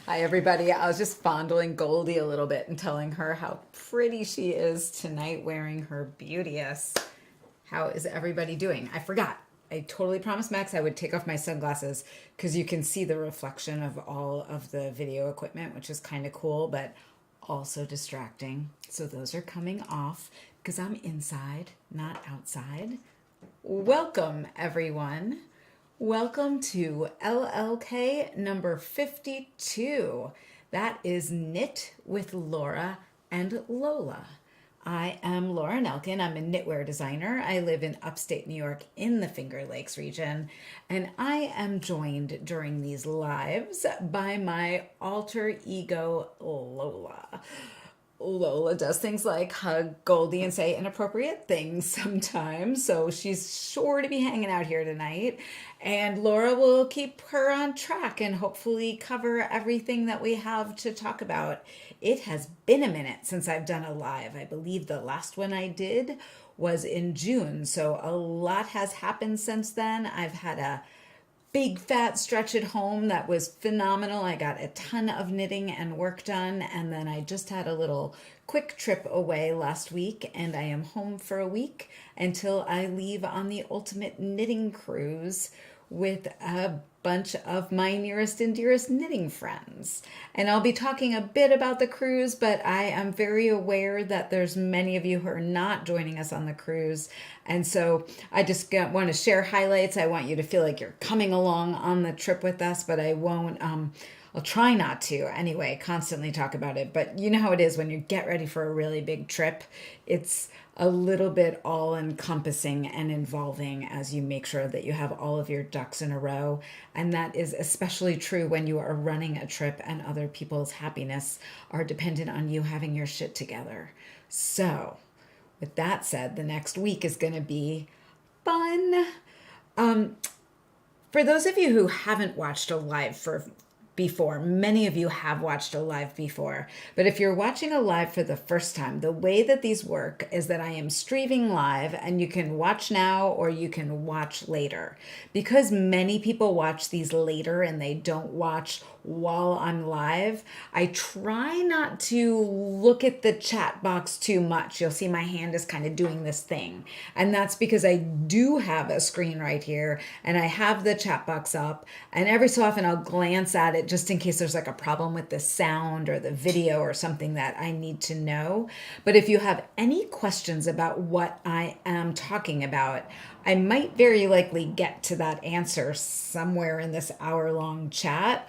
Hi, everybody. I was just fondling Goldie a little bit and telling her how pretty she is tonight wearing her Beauteous. How is everybody doing? I forgot. I totally promised Max I would take off my sunglasses because you can see the reflection of all of the video equipment, which is kind of cool, but also distracting. So those are coming off because I'm inside, not outside. Welcome, everyone. Welcome to LLK number 52. That is Knit with Laura and Lola. I am Laura Nelkin. I'm a knitwear designer. I live in upstate New York in the Finger Lakes region, and I am joined during these lives by my alter ego, Lola. Lola does things like hug Goldie and say inappropriate things sometimes, so she's sure to be hanging out here tonight. And Laura will keep her on track and hopefully cover everything that we have to talk about. It has been a minute since I've done a live. I believe the last one I did was in June, so a lot has happened since then. I've had a big fat stretch at home that was phenomenal. I got a ton of knitting and work done, and then I just had a little quick trip away last week, and I am home for a week until I leave on the ultimate knitting cruise with a bunch of my nearest and dearest knitting friends. And I'll be talking a bit about the cruise, but I am very aware that there's many of you who are not joining us on the cruise. And so I just want to share highlights. I want you to feel like you're coming along on the trip with us, but I won't, I'll try not to anyway, constantly talk about it. But you know how it is when you get ready for a really big trip. It's a little bit all encompassing and involving as you make sure that you have all of your ducks in a row. And that is especially true when you are running a trip and other people's happiness are dependent on you having your shit together. So, with that said, the next week is going to be fun. For those of you who haven't watched a live before, many of you have watched a live before, but if you're watching a live for the first time, the way that these work is that I am streaming live and you can watch now or you can watch later. Because many people watch these later and they don't watch while I'm live, I try not to look at the chat box too much. You'll see my hand is kind of doing this thing. And that's because I do have a screen right here and I have the chat box up, and every so often I'll glance at it just in case there's like a problem with the sound or the video or something that I need to know. But if you have any questions about what I am talking about, I might very likely get to that answer somewhere in this hour-long chat.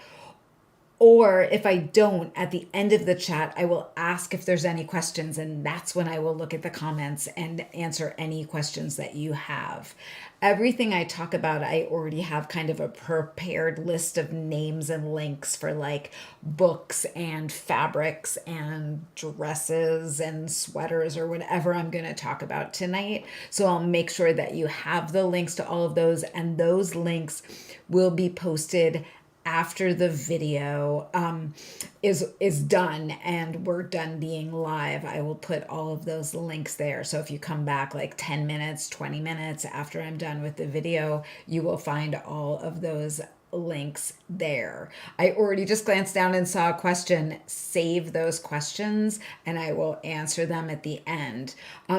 Or if I don't, at the end of the chat, I will ask if there's any questions, and that's when I will look at the comments and answer any questions that you have. Everything I talk about, I already have kind of a prepared list of names and links for like books and fabrics and dresses and sweaters or whatever I'm going to talk about tonight. So I'll make sure that you have the links to all of those, and those links will be posted after the video is done and we're done being live. I will put all of those links there. So if you come back like 10 minutes, 20 minutes after I'm done with the video, you will find all of those links there. I already just glanced down and saw a question. Save those questions and I will answer them at the end.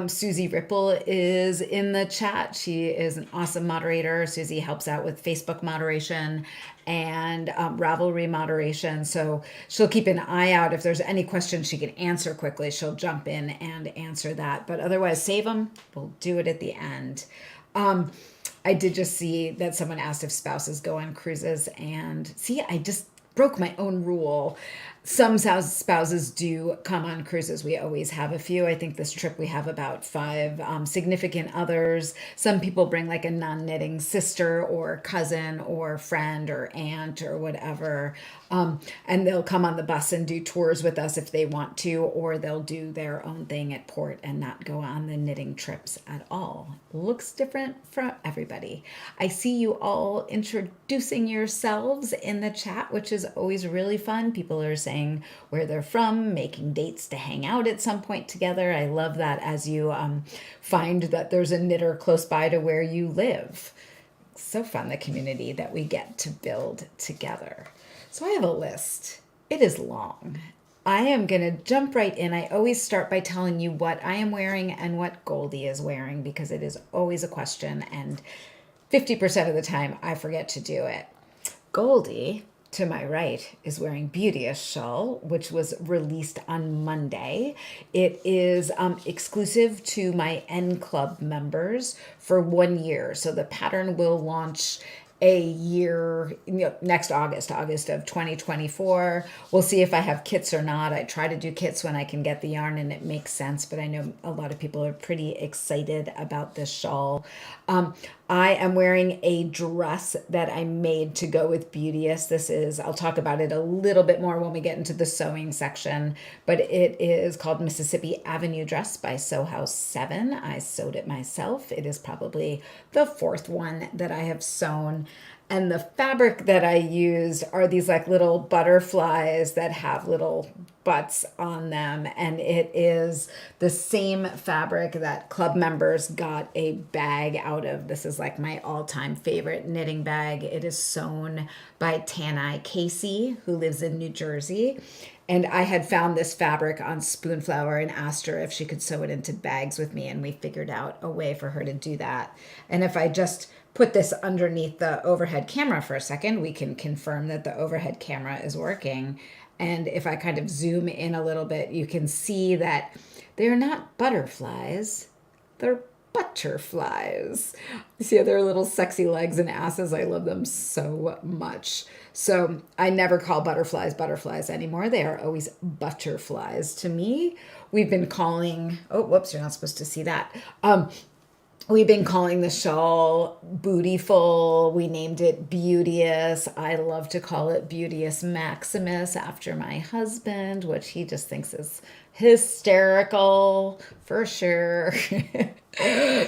Susie Ripple is in the chat. She is an awesome moderator. Susie helps out with Facebook moderation and Ravelry moderation. So she'll keep an eye out. If there's any questions she can answer quickly, she'll jump in and answer that. But otherwise, save them. We'll do it at the end. I did just see that someone asked if spouses go on cruises, and see, I just broke my own rule. Some spouses do come on cruises. We always have a few. I think this trip we have about 5 significant others. Some people bring like a non-knitting sister or cousin or friend or aunt or whatever. And they'll come on the bus and do tours with us if they want to, or they'll do their own thing at port and not go on the knitting trips at all. Looks different for everybody. I see you all introducing yourselves in the chat, which is always really fun. People are saying where they're from, making dates to hang out at some point together. I love that as you find that there's a knitter close by to where you live. So fun, the community that we get to build together. So I have a list It is long. I am going to jump right in. I always start by telling you what I am wearing and what Goldie is wearing because it is always a question, and 50% of the time I forget to do it. Goldie, to my right, is wearing Beauteous shawl, which was released on Monday. It is exclusive to my N Club members for 1 year. So the pattern will launch a year, next August of 2024. We'll see if I have kits or not. I try to do kits when I can get the yarn and it makes sense, but I know a lot of people are pretty excited about this shawl. I am wearing a dress that I made to go with Beauteous. This is, I'll talk about it a little bit more when we get into the sewing section, but it is called Mississippi Avenue Dress by Sew House 7. I sewed it myself. It is probably the fourth one that I have sewn. And the fabric that I used are these like little butterflies that have little butts on them. And it is the same fabric that club members got a bag out of. This is like my all-time favorite knitting bag. It is sewn by Tanai Casey, who lives in New Jersey. And I had found this fabric on Spoonflower and asked her if she could sew it into bags with me. And we figured out a way for her to do that. And if I just put this underneath the overhead camera for a second, we can confirm that the overhead camera is working. And if I kind of zoom in a little bit, you can see that they're not butterflies, they're butterflies. You see their little sexy legs and asses? I love them so much. So I never call butterflies butterflies anymore. They are always butterflies to me. We've been calling, oh, whoops, you're not supposed to see that. We've been calling the shawl Bootyful. We named it Beauteous. I love to call it Beauteous Maximus after my husband, which he just thinks is hysterical for sure.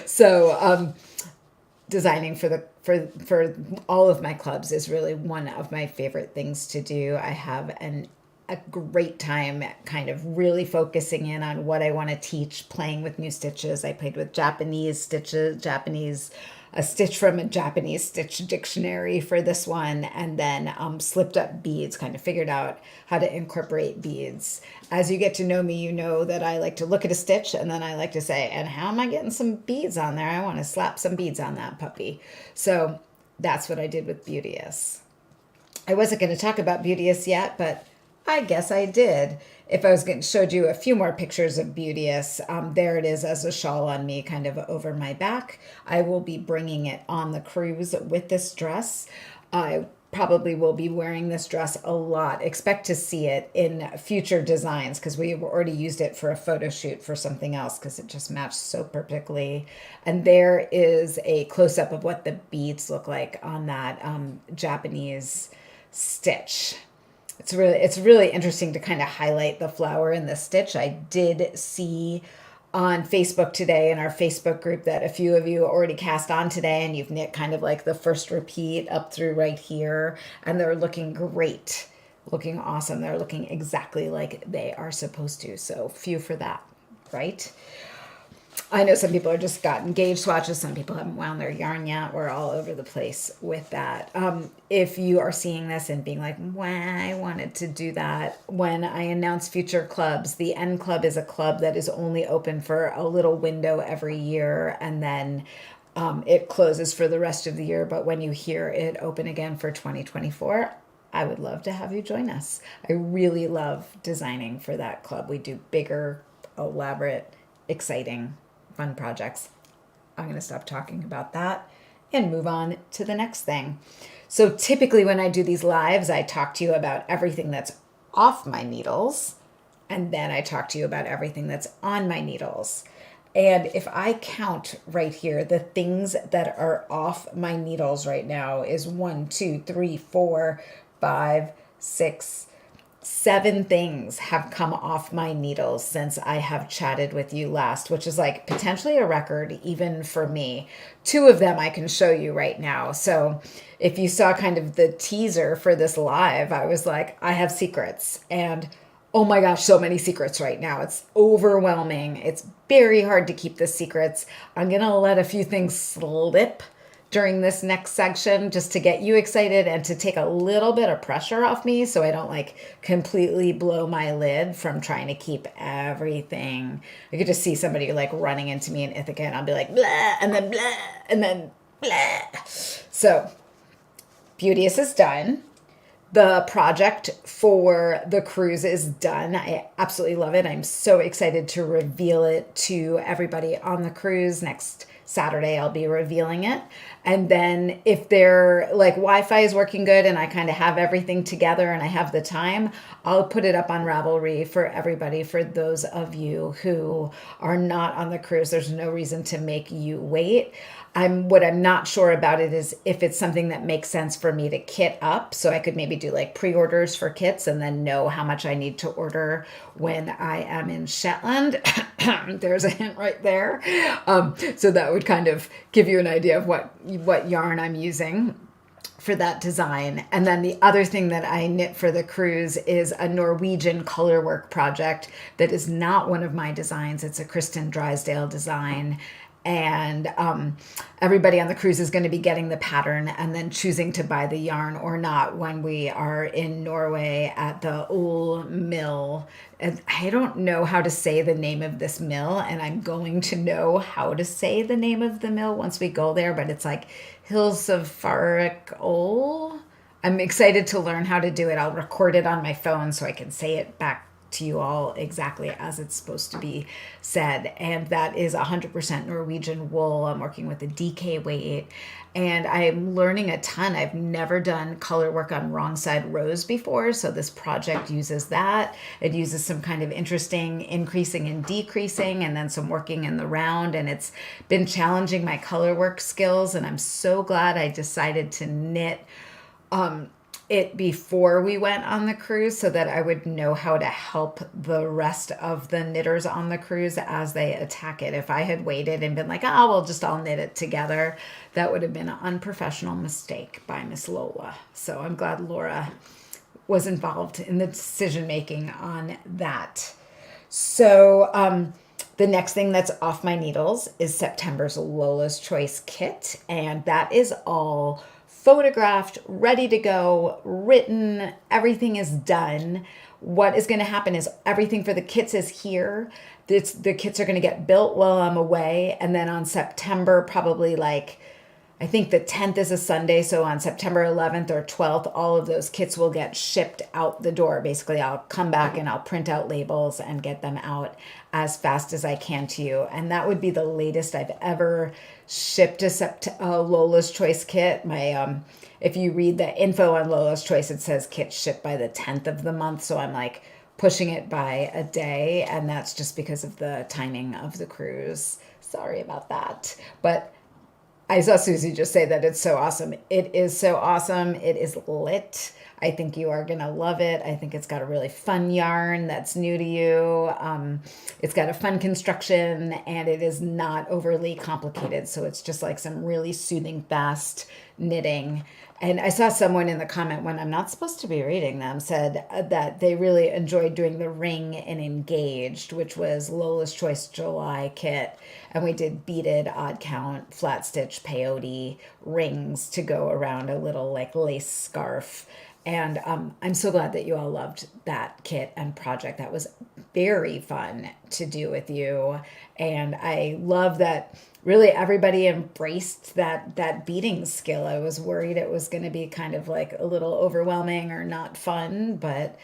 So designing for all of my clubs is really one of my favorite things to do. I have a great time kind of really focusing in on what I want to teach, playing with new stitches. I played with Japanese stitches, a stitch from a Japanese stitch dictionary for this one, and then slipped up beads, kind of figured out how to incorporate beads. As you get to know me, you know that I like to look at a stitch and then I like to say, and how am I getting some beads on there? I want to slap some beads on that puppy. So that's what I did with Beauteous. I wasn't going to talk about Beauteous yet, but I guess I did. If I was going to show you a few more pictures of Beauteous, there it is as a shawl on me, kind of over my back. I will be bringing it on the cruise with this dress. I probably will be wearing this dress a lot. Expect to see it in future designs because we've already used it for a photo shoot for something else because it just matched so perfectly. And there is a close-up of what the beads look like on that Japanese stitch. It's really interesting to kind of highlight the flower in the stitch. I did see on Facebook today in our Facebook group that a few of you already cast on today and you've knit kind of like the first repeat up through right here, and they're looking great, looking awesome. They're looking exactly like they are supposed to. So phew for that, right? I know some people are just got engaged swatches. Some people haven't wound their yarn yet. We're all over the place with that. If you are seeing this and being like, wow, I wanted to do that. When I announce future clubs, the N Club is a club that is only open for a little window every year. And then it closes for the rest of the year. But when you hear it open again for 2024, I would love to have you join us. I really love designing for that club. We do bigger, elaborate, exciting, fun projects. I'm going to stop talking about that and move on to the next thing. So typically when I do these lives, I talk to you about everything that's off my needles, and then I talk to you about everything that's on my needles. And if I count right here, the things that are off my needles right now is 1, 2, 3, 4, 5, 6, 7 things have come off my needles since I have chatted with you last, which is like potentially a record even for me. 2 of them I can show you right now. So if you saw kind of the teaser for this live, I was like, I have secrets, and oh my gosh, so many secrets right now. It's overwhelming. It's very hard to keep the secrets. I'm going to let a few things slip during this next section just to get you excited and to take a little bit of pressure off me so I don't like completely blow my lid from trying to keep everything. I could just see somebody like running into me in Ithaca and I'll be like, blah, and then blah, and then blah. So Beauteous is done. The project for the cruise is done. I absolutely love it. I'm so excited to reveal it to everybody on the cruise. Next Saturday, I'll be revealing it. And then if they're like Wi-Fi is working good and I kind of have everything together and I have the time, I'll put it up on Ravelry for everybody. For those of you who are not on the cruise, there's no reason to make you wait. What I'm not sure about it is if it's something that makes sense for me to kit up. So I could maybe do like pre-orders for kits and then know how much I need to order when I am in Shetland. There's a hint right there. So that would kind of give you an idea of what yarn I'm using for that design. And then the other thing that I knit for the cruise is a Norwegian colorwork project that is not one of my designs. It's a Kristen Drysdale design. And everybody on the cruise is going to be getting the pattern and then choosing to buy the yarn or not when we are in Norway at the Ol Mill. And I don't know how to say the name of this mill, and I'm going to know how to say the name of the mill once we go there, but it's like Hills of Farik Ol. I'm excited to learn how to do it. I'll record it on my phone so I can say it back to you all exactly as it's supposed to be said. And that is 100% Norwegian wool. I'm working with a DK weight and I'm learning a ton. I've never done color work on wrong side rows before. So this project uses that. It uses some kind of interesting increasing and decreasing and then some working in the round. And it's been challenging my color work skills. And I'm so glad I decided to knit it before we went on the cruise so that I would know how to help the rest of the knitters on the cruise as they attack it. If I had waited and been like, oh, we'll just all knit it together, that would have been an unprofessional mistake by Miss Lola. So I'm glad Laura was involved in the decision making on that. So the next thing that's off my needles is September's Lola's Choice kit, and that is all photographed, ready to go, written, everything is done. What is going to happen is everything for the kits is here. The kits are going to get built while I'm away. And then on September, probably like, I think the 10th is a Sunday. So on September 11th or 12th, all of those kits will get shipped out the door. Basically, I'll come back and I'll print out labels and get them out as fast as I can to you. And that would be the latest I've ever shipped a Lola's Choice kit. If you read the info on Lola's Choice, it says kit shipped by the 10th of the month. So I'm like pushing it by a day. And that's just because of the timing of the cruise. Sorry about that. But I saw Susie just say that it's so awesome. It is so awesome. It is lit. I think you are going to love it. I think it's got a really fun yarn that's new to you. It's got a fun construction and it is not overly complicated. So it's just like some really soothing, fast knitting. And I saw someone in the comment when I'm not supposed to be reading them said that they really enjoyed doing the Ring and Engaged, which was Lola's Choice July kit. And we did beaded, odd count, flat stitch, peyote rings to go around a little like lace scarf. And I'm so glad that you all loved that kit and project. That was very fun to do with you. And I love that really everybody embraced that beading skill. I was worried it was going to be kind of like a little overwhelming or not fun, but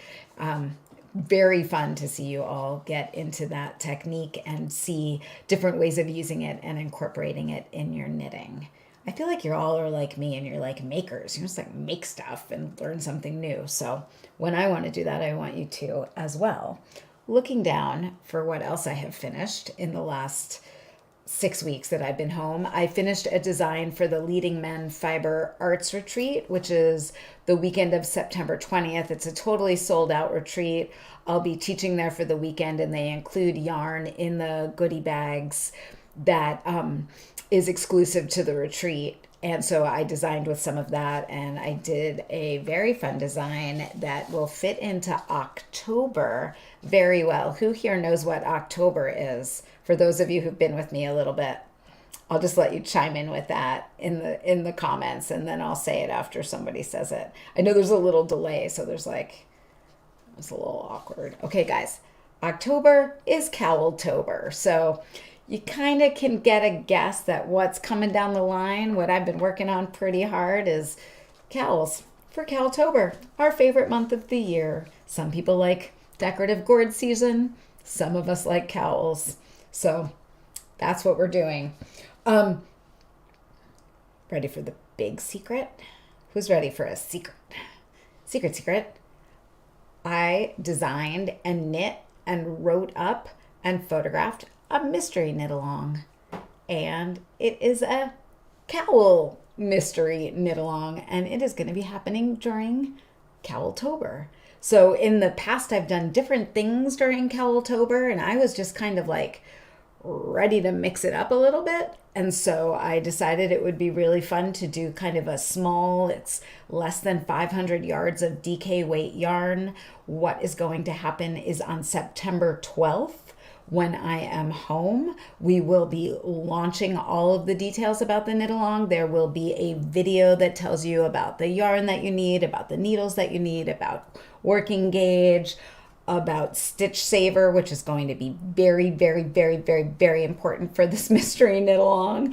very fun to see you all get into that technique and see different ways of using it and incorporating it in your knitting. I feel like you all are like me and you're like makers. You just like make stuff and learn something new. So when I want to do that, I want you to as well. Looking down for what else I have finished in the last 6 weeks that I've been home, I finished a design for the Leading Men Fiber Arts Retreat, which is the weekend of September 20th. It's a totally sold out retreat. I'll be teaching there for the weekend and they include yarn in the goodie bags that is exclusive to the retreat. And so I designed with some of that and I did a very fun design that will fit into October very well. Who here knows what October is? For those of you who've been with me a little bit. I'll just let you chime in with that in the comments, and then I'll say it after somebody says it. I know there's a little delay, so it's a little awkward. Okay, guys, October is Cowltober, so you kind of can get a guess that what's coming down the line. What I've been working on pretty hard is cowls for Cowltober, our favorite month of the year. Some people like decorative gourd season. Some of us like cowls. So that's what we're doing. Ready for the big secret? Who's ready for a secret? Secret. I designed and knit and wrote up and photographed a mystery knit along. And it is a cowl mystery knit along, and it is going to be happening during Cowltober. So in the past, I've done different things during Cowltober, and I was just kind of like ready to mix it up a little bit. And so I decided it would be really fun to do kind of a small, it's less than 500 yards of DK weight yarn. What is going to happen is on September 12th, when I am home, we will be launching all of the details about the knit along. There will be a video that tells you about the yarn that you need, about the needles that you need, about working gauge, about stitch saver, which is going to be very, very, very, very, very important for this mystery knit along.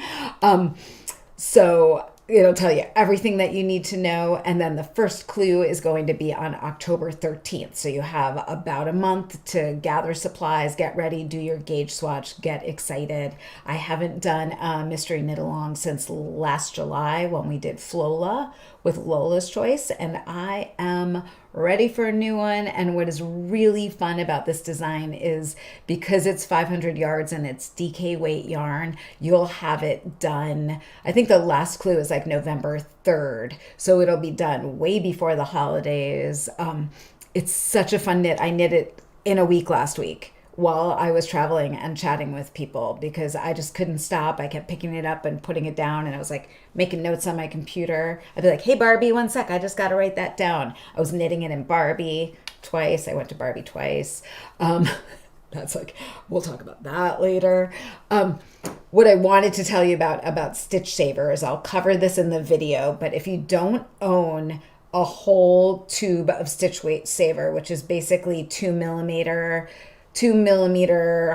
So it'll tell you everything that you need to know. And then the first clue is going to be on October 13th. So you have about a month to gather supplies, get ready, do your gauge swatch, get excited. I haven't done a mystery knit along since last July when we did Flola with Lola's Choice, and I am ready for a new one. And what is really fun about this design is because it's 500 yards and it's DK weight yarn, you'll have it done. I think the last clue is like November 3rd. So it'll be done way before the holidays. It's such a fun knit. I knit it in a week last week while I was traveling and chatting with people because I just couldn't stop. I kept picking it up and putting it down, and I was like making notes on my computer. I'd be like, hey, Barbie, one sec. I just got to write that down. I was knitting it in Barbie twice. I went to Barbie twice. That's like, we'll talk about that later. What I wanted to tell you about Stitch Saver is I'll cover this in the video, but if you don't own a whole tube of Stitch Weight Saver, which is basically 2mm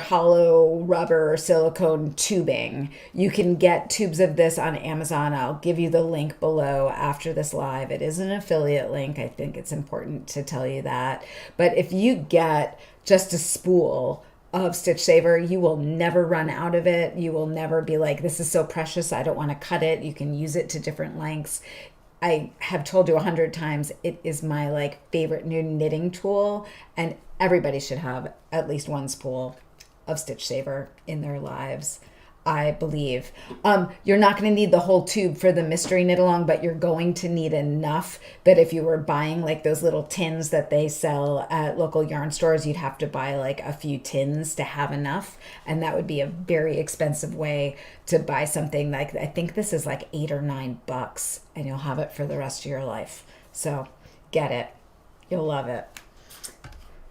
hollow rubber silicone tubing. You can get tubes of this on Amazon. I'll give you the link below after this live. It is an affiliate link. I think it's important to tell you that. But if you get just a spool of Stitch Saver, you will never run out of it. You will never be like, this is so precious, I don't want to cut it. You can use it to different lengths. I have told you 100 times, it is my like favorite new knitting tool, and everybody should have at least one spool of Stitch Saver in their lives, I believe. You're not going to need the whole tube for the mystery knit along, but you're going to need enough that if you were buying like those little tins that they sell at local yarn stores, you'd have to buy like a few tins to have enough. And that would be a very expensive way to buy something. Like, I think this is like $8 or $9 and you'll have it for the rest of your life. So get it. You'll love it.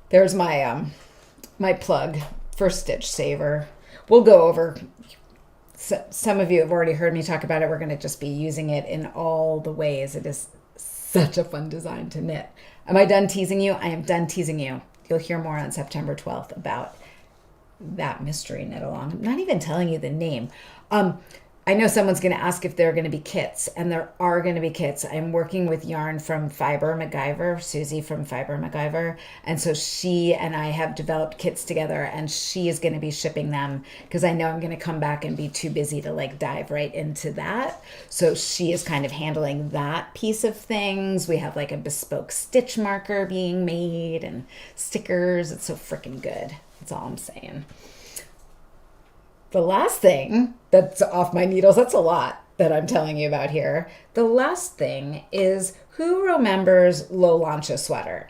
There's my my plug for Stitch Saver. We'll go over, some of you have already heard me talk about it. We're going to just be using it in all the ways. It is such a fun design to knit. Am I done teasing you? I am done teasing you. You'll hear more on September 12th about that mystery knit along. I'm not even telling you the name. I know someone's going to ask if there are going to be kits, and there are going to be kits. I'm working with yarn from Fiber MacGyver, Susie from Fiber MacGyver, and so she and I have developed kits together, and she is going to be shipping them because I know I'm going to come back and be too busy to like dive right into that. So she is kind of handling that piece of things. We have like a bespoke stitch marker being made and stickers. It's so freaking good. That's all I'm saying. The last thing that's off my needles, that's a lot that I'm telling you about here. The last thing is, who remembers Lolancha Sweater?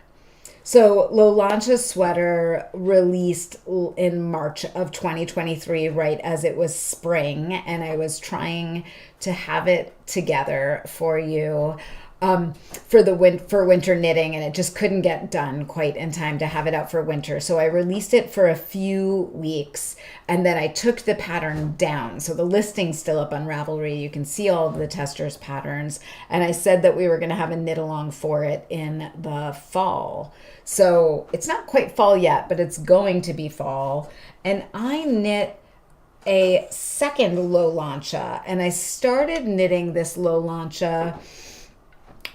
So Lolancha Sweater released in March of 2023, right as it was spring, and I was trying to have it together for you. for winter knitting, and it just couldn't get done quite in time to have it out for winter. So I released it for a few weeks, and then I took the pattern down. So the listing's still up on Ravelry. You can see all of the testers' patterns, and I said that we were going to have a knit along for it in the fall. So it's not quite fall yet, but it's going to be fall. And I knit a second Lolancha, and I started knitting this Lolancha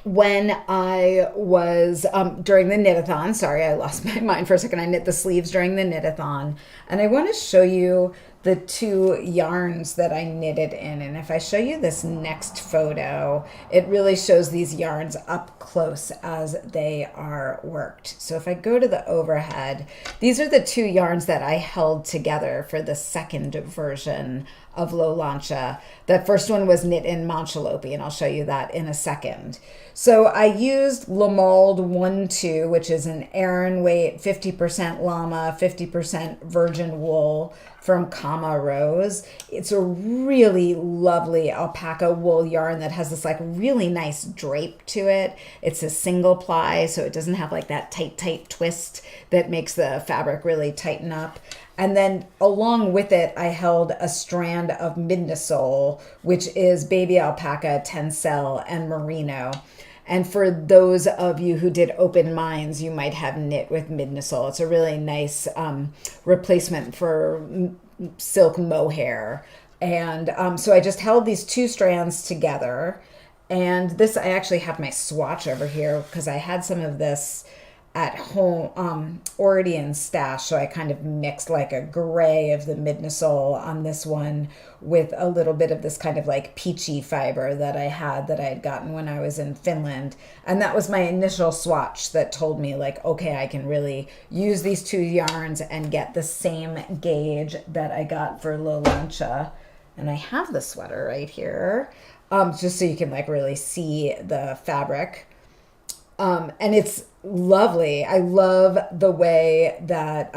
when I was during the knit-a-thon. Sorry, I lost my mind for a second. I knit the sleeves during the knit-a-thon, and I want to show you the two yarns that I knitted in. And if I show you this next photo, it really shows these yarns up close as they are worked. So if I go to the overhead, these are the two yarns that I held together for the second version of Lolancha. The first one was knit in Manchalopi, and I'll show you that in a second. So I used Lamald 1-2, which is an Aran weight, 50% llama, 50% virgin wool from CamaRose. It's a really lovely alpaca wool yarn that has this like really nice drape to it. It's a single ply, so it doesn't have like that tight twist that makes the fabric really tighten up. And then along with it, I held a strand of Midnatsol, which is baby alpaca, tencel, and merino. And for those of you who did open minds, you might have knit with Midnatsol. It's a really nice replacement for silk mohair. And so I just held these two strands together. And this, I actually have my swatch over here because I had some of this at home, already in stash. So I kind of mixed like a gray of the Midnatsol on this one with a little bit of this kind of like peachy fiber that I had gotten when I was in Finland. And that was my initial swatch that told me like, okay, I can really use these two yarns and get the same gauge that I got for Lolancha. And I have the sweater right here, just so you can like really see the fabric. And it's lovely. I love the way that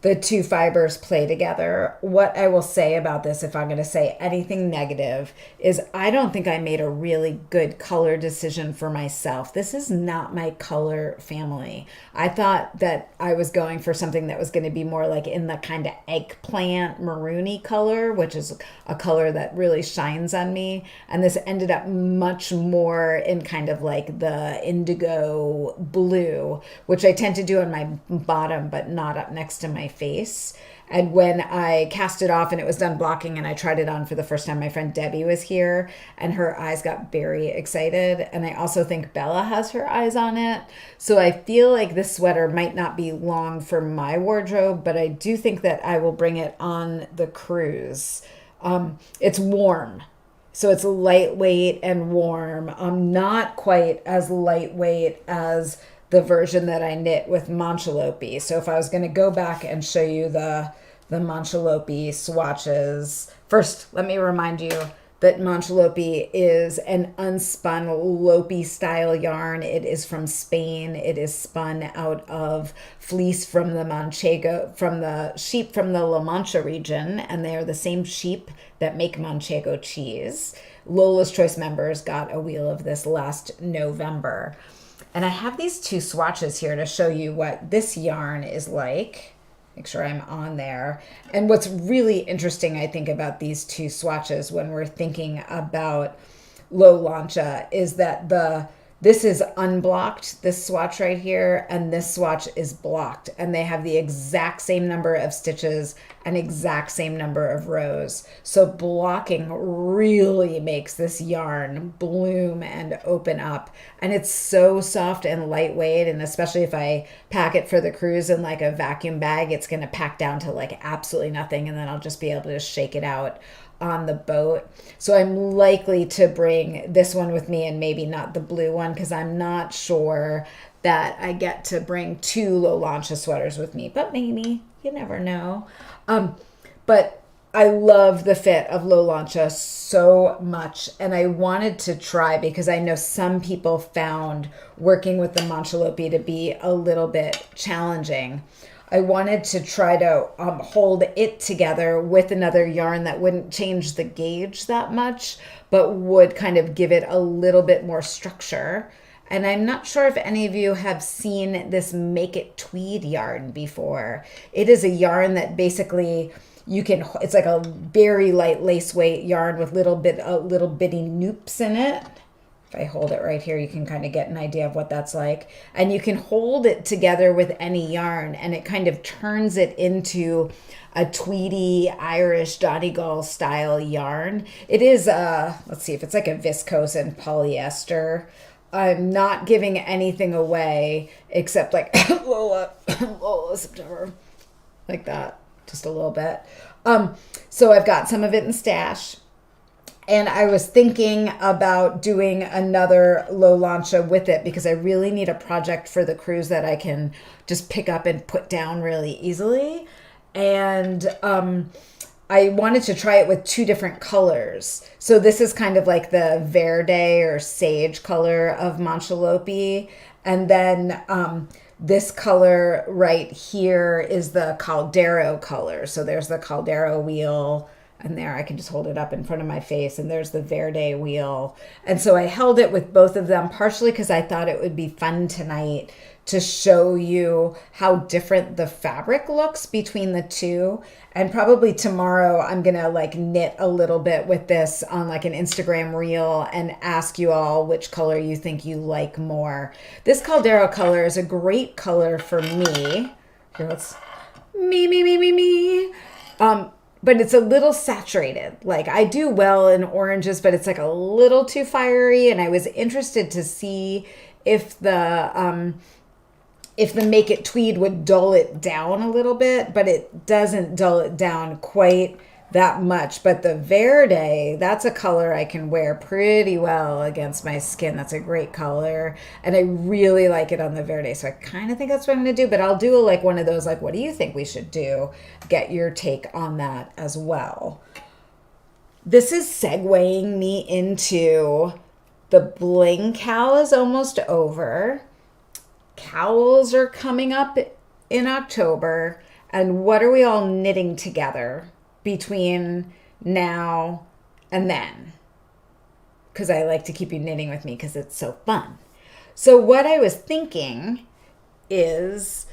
the two fibers play together. What I will say about this, if I'm going to say anything negative, is I don't think I made a really good color decision for myself. This is not my color family. I thought that I was going for something that was going to be more like in the kind of eggplant maroony color, which is a color that really shines on me. And this ended up much more in kind of like the indigo blue, which I tend to do on my bottom, but not up next to my face. And when I cast it off and it was done blocking and I tried it on for the first time, my friend Debbie was here and her eyes got very excited. And I also think Bella has her eyes on it. So I feel like this sweater might not be long for my wardrobe, but I do think that I will bring it on the cruise. It's warm. So it's lightweight and warm. Not quite as lightweight as the version that I knit with Manchalopi. So if I was going to go back and show you the Manchalopi swatches, first let me remind you that Manchalopi is an unspun Lopi style yarn. It is from Spain. It is spun out of fleece from the sheep from the La Mancha region, and they are the same sheep that make Manchego cheese. Lola's Choice members got a wheel of this last November. And I have these two swatches here to show you what this yarn is like. Make sure I'm on there. And what's really interesting, I think, about these two swatches when we're thinking about Lolancha is that this is unblocked, this swatch right here, and this swatch is blocked. And they have the exact same number of stitches and exact same number of rows. So blocking really makes this yarn bloom and open up. And it's so soft and lightweight. And especially if I pack it for the cruise in like a vacuum bag, it's going to pack down to like absolutely nothing. And then I'll just be able to shake it out on the boat. So I'm likely to bring this one with me and maybe not the blue one, because I'm not sure that I get to bring two Lolancha sweaters with me, but maybe, you never know. But I love the fit of Lolancha so much, and I wanted to try, because I know some people found working with the Manchalopi to be a little bit challenging. I wanted to try to hold it together with another yarn that wouldn't change the gauge that much, but would kind of give it a little bit more structure. And I'm not sure if any of you have seen this Make It Tweed yarn before. It is a yarn that basically it's like a very light lace weight yarn with little bitty noops in it. If I hold it right here, you can kind of get an idea of what that's like. And you can hold it together with any yarn and it kind of turns it into a tweedy Irish Donegal style yarn. It is, let's see if it's like a viscose and polyester. I'm not giving anything away except like Lola September, like that, just a little bit. So I've got some of it in stash. And I was thinking about doing another low lancha with it because I really need a project for the cruise that I can just pick up and put down really easily. And I wanted to try it with 2 different colors. So this is kind of like the verde or sage color of Manchalopi. And then this color right here is the Caldero color. So there's the Caldero wheel. And there I can just hold it up in front of my face and there's the Verde wheel. And so I held it with both of them partially because I thought it would be fun tonight to show you how different the fabric looks between the two. And probably tomorrow I'm gonna like knit a little bit with this on like an Instagram reel and ask you all which color you think you like more. This Caldero color is a great color for me. Here, let's me. But it's a little saturated. Like I do well in oranges, but it's like a little too fiery. And I was interested to see if the Make It Tweed would dull it down a little bit, but it doesn't dull it down quite that much. But the Verde, that's a color I can wear pretty well against my skin. That's a great color. And I really like it on the Verde. So I kind of think that's what I'm going to do, but I'll do like one of those, like, what do you think we should do? Get your take on that as well. This is segueing me into the bling cowl is almost over. Cowls are coming up in October. And what are we all knitting together between now and then? Because I like to keep you knitting with me because it's so fun. So what I was thinking is,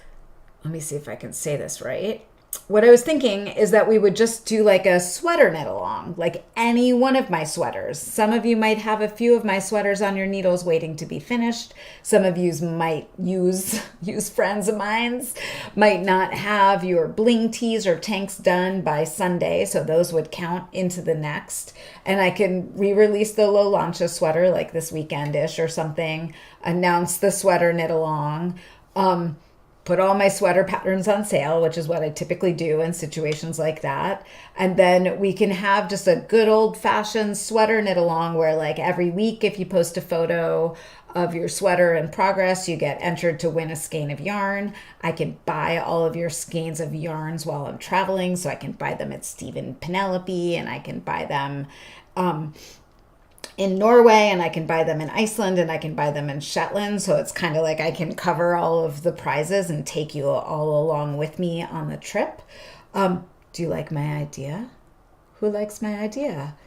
let me see if I can say this right. What I was thinking is that we would just do like a sweater knit along, like any one of my sweaters. Some of you might have a few of my sweaters on your needles waiting to be finished. Some of you might use friends of mine's, might not have your bling tees or tanks done by Sunday, so those would count into the next. And I can re-release the low lancha sweater like this weekend-ish or something, announce the sweater knit along, put all my sweater patterns on sale, which is what I typically do in situations like that. And then we can have just a good old fashioned sweater knit along where like every week, if you post a photo of your sweater in progress, you get entered to win a skein of yarn. I can buy all of your skeins of yarns while I'm traveling. So I can buy them at Stephen Penelope and I can buy them in Norway and I can buy them in Iceland and I can buy them in Shetland. So it's kind of like I can cover all of the prizes and take you all along with me on the trip. Do you like my idea? Who likes my idea?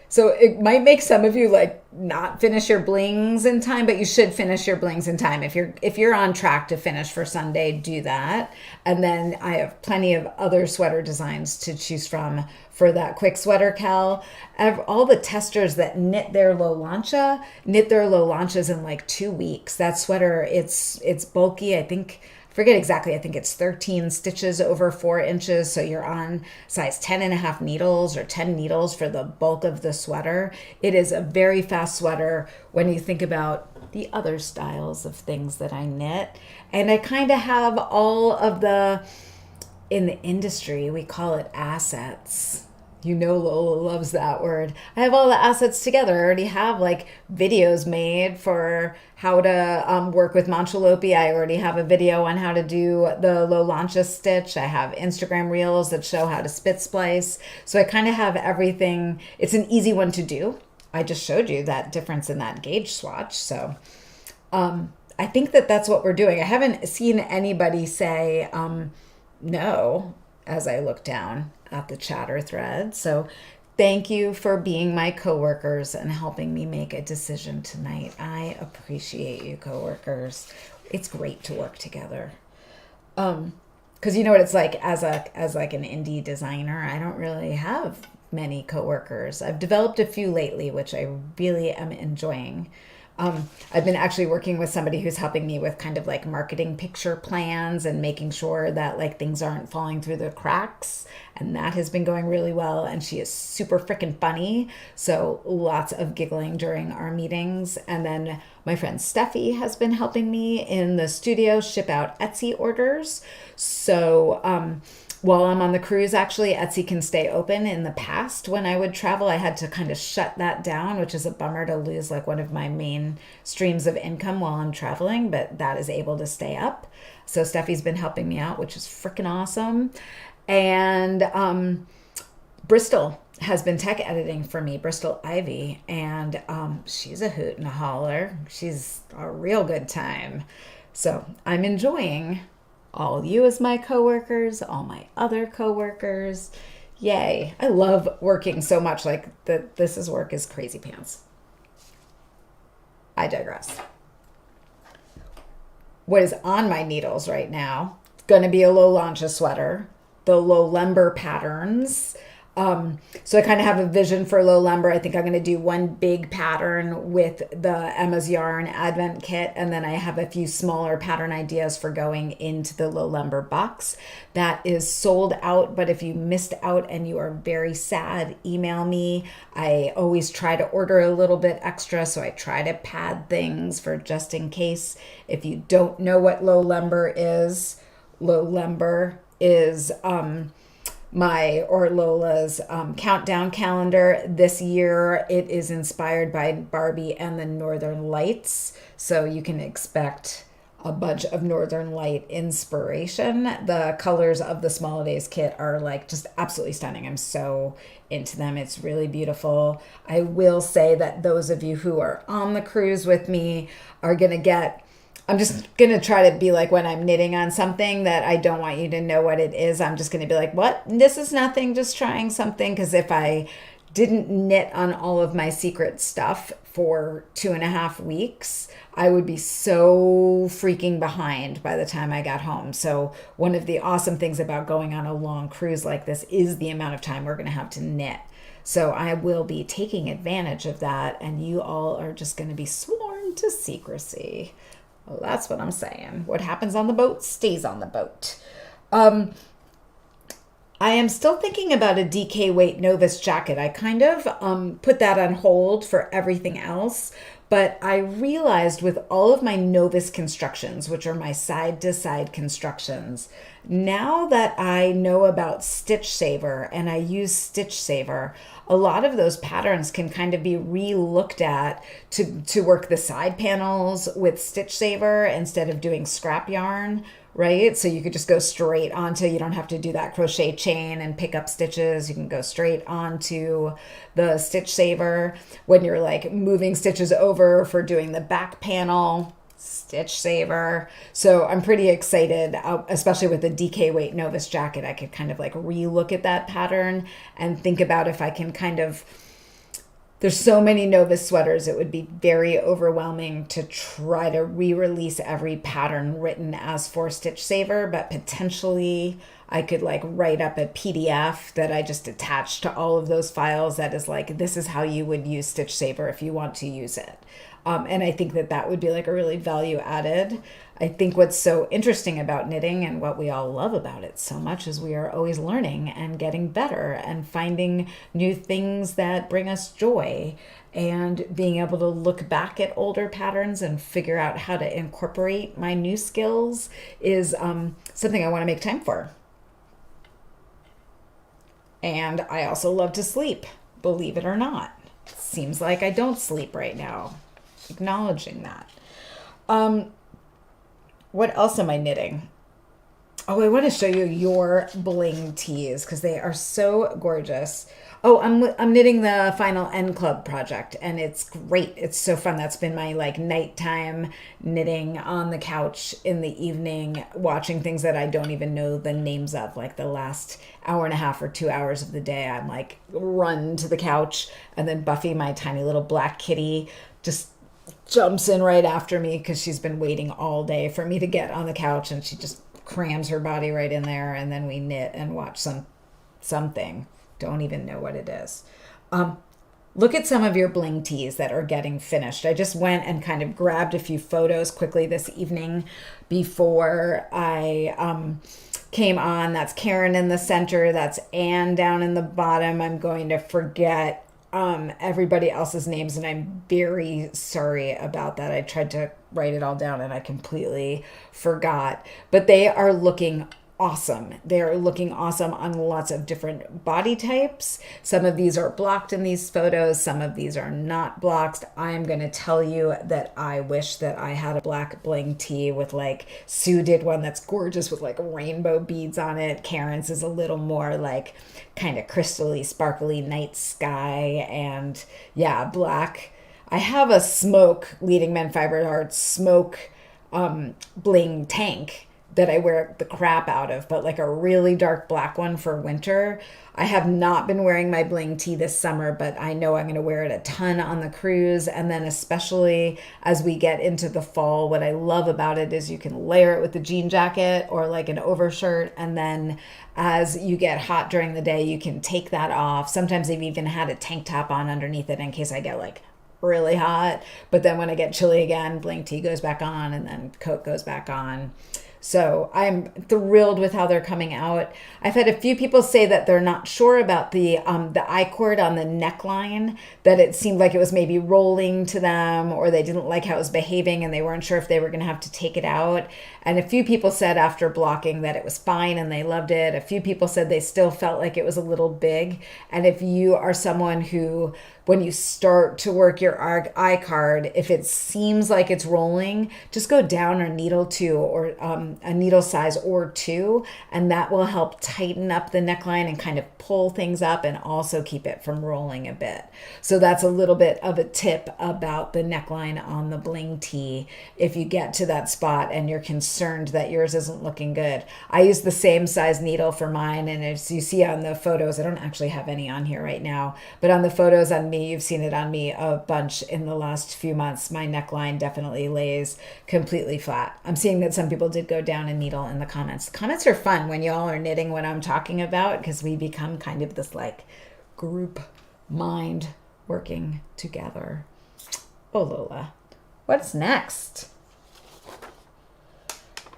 So it might make some of you like not finish your blings in time, but you should finish your blings in time. If you're on track to finish for Sunday, do that. And then I have plenty of other sweater designs to choose from for that quick sweater cowl. All the testers that knit their low lanchas in like 2 weeks. That sweater, it's bulky. I forget exactly. I think it's 13 stitches over 4 inches. So you're on size 10.5 needles or 10 needles for the bulk of the sweater. It is a very fast sweater when you think about the other styles of things that I knit. And I kind of have all of in the industry, we call it assets. You know Lola loves that word. I have all the assets together. I already have like videos made for how to work with Manchalopi. I already have a video on how to do the low lancha stitch. I have Instagram reels that show how to spit splice. So I kind of have everything. It's an easy one to do. I just showed you that difference in that gauge swatch. So I think that's what we're doing. I haven't seen anybody say know as I look down at the chatter thread. So thank you for being my coworkers and helping me make a decision tonight. I appreciate you, coworkers. It's great to work together. Because you know what it's like as like an indie designer, I don't really have many coworkers. I've developed a few lately, which I really am enjoying. I've been actually working with somebody who's helping me with kind of like marketing picture plans and making sure that like things aren't falling through the cracks. And that has been going really well. And she is super freaking funny. So lots of giggling during our meetings. And then my friend Steffi has been helping me in the studio ship out Etsy orders. So, while I'm on the cruise, actually, Etsy can stay open. In the past, when I would travel, I had to kind of shut that down, which is a bummer to lose like one of my main streams of income while I'm traveling, but that is able to stay up. So Steffi's been helping me out, which is freaking awesome. And Bristol has been tech editing for me, Bristol Ivy, and she's a hoot and a holler. She's a real good time. So I'm enjoying all you as my coworkers, all my other coworkers. Yay. I love working so much. Like this is work is crazy pants. I digress. What is on my needles right now? It's going to be a Lolanja sweater. The LOLEMBER patterns. So I kind of have a vision for LOLEMBER. I think I'm going to do one big pattern with the Emma's Yarn Advent Kit, and then I have a few smaller pattern ideas for going into the LOLEMBER box. That is sold out, but if you missed out and you are very sad, email me. I always try to order a little bit extra, so I try to pad things for just in case. If you don't know what LOLEMBER is Lola's countdown calendar. This year it is inspired by Barbie and the Northern Lights, so you can expect a bunch of Northern Light inspiration. The colors of the Small Days kit are like just absolutely stunning. I'm so into them. It's really beautiful. I will say that those of you who are on the cruise with me are gonna get, I'm just going to try to be like when I'm knitting on something that I don't want you to know what it is. I'm just going to be like, what? This is nothing, just trying something. Because if I didn't knit on all of my secret stuff for 2.5 weeks, I would be so freaking behind by the time I got home. So one of the awesome things about going on a long cruise like this is the amount of time we're going to have to knit. So I will be taking advantage of that. And you all are just going to be sworn to secrecy. Well, that's what I'm saying. What happens on the boat stays on the boat. I am still thinking about a DK weight Novus jacket. I kind of put that on hold for everything else, but I realized with all of my Novus constructions, which are my side-to-side constructions, now that I know about Stitch Saver and I use Stitch Saver, a lot of those patterns can kind of be re-looked at to work the side panels with Stitch Saver instead of doing scrap yarn, right? So you could just go straight onto, you don't have to do that crochet chain and pick up stitches. You can go straight onto the Stitch Saver when you're like moving stitches over for doing the back panel. Stitch Saver. So I'm pretty excited, especially with the DK weight Novus jacket. I could kind of like re-look at that pattern and think about if I can kind of, there's so many Novus sweaters, it would be very overwhelming to try to re-release every pattern written as for Stitch Saver, but potentially I could like write up a PDF that I just attach to all of those files that is like, this is how you would use Stitch Saver if you want to use it. And I think that that would be like a really value added. I think what's so interesting about knitting and what we all love about it so much is we are always learning and getting better and finding new things that bring us joy, and being able to look back at older patterns and figure out how to incorporate my new skills is something I want to make time for. And I also love to sleep, believe it or not. It seems like I don't sleep right now. Acknowledging that. What else am I knitting? Oh, I want to show you your bling tees because they are so gorgeous. Oh, I'm knitting the final End Club project and it's great. It's so fun. That's been my like nighttime knitting on the couch in the evening, watching things that I don't even know the names of. Like the last hour and a half or 2 hours of the day, I'm like run to the couch, and then Buffy, my tiny little black kitty, just jumps in right after me because she's been waiting all day for me to get on the couch, and she just crams her body right in there, and then we knit and watch something. Don't even know what it is. Look at some of your bling tees that are getting finished. I just went and kind of grabbed a few photos quickly this evening before I came on. That's Karen in the center. That's Anne down in the bottom. I'm going to forget everybody else's names, and I'm very sorry about that. I tried to write it all down and I completely forgot. But they are looking awesome. They're looking awesome on lots of different body types. Some of these are blocked in these photos. Some of these are not blocked. I'm going to tell you that I wish that I had a black bling tee with like, Sue did one that's gorgeous with like rainbow beads on it. Karen's is a little more like kind of crystally, sparkly night sky, and yeah, black. I have a smoke Leading Men Fiber Arts smoke bling tank that I wear the crap out of, but like a really dark black one for winter. I have not been wearing my bling tee this summer, but I know I'm going to wear it a ton on the cruise. And then especially as we get into the fall, what I love about it is you can layer it with a jean jacket or like an overshirt. And then as you get hot during the day, you can take that off. Sometimes I've even had a tank top on underneath it in case I get like really hot. But then when I get chilly again, bling tee goes back on and then coat goes back on. So I'm thrilled with how they're coming out. I've had a few people say that they're not sure about the I-cord on the neckline, that it seemed like it was maybe rolling to them, or they didn't like how it was behaving and they weren't sure if they were going to have to take it out. And a few people said after blocking that it was fine and they loved it. A few people said they still felt like it was a little big. And if you are someone who, when you start to work your I-card, if it seems like it's rolling, just go down a needle or a needle size or two, and that will help tighten up the neckline and kind of pull things up and also keep it from rolling a bit. So that's a little bit of a tip about the neckline on the bling tee if you get to that spot and you're concerned that yours isn't looking good. I use the same size needle for mine, and as you see on the photos, I don't actually have any on here right now, but on the photos on me, you've seen it on me a bunch in the last few months. My neckline definitely lays completely flat. I'm seeing that some people did go down a needle in the comments. The comments are fun when y'all are knitting what I'm talking about, because we become kind of this like group mind working together. Oh, Lola, what's next?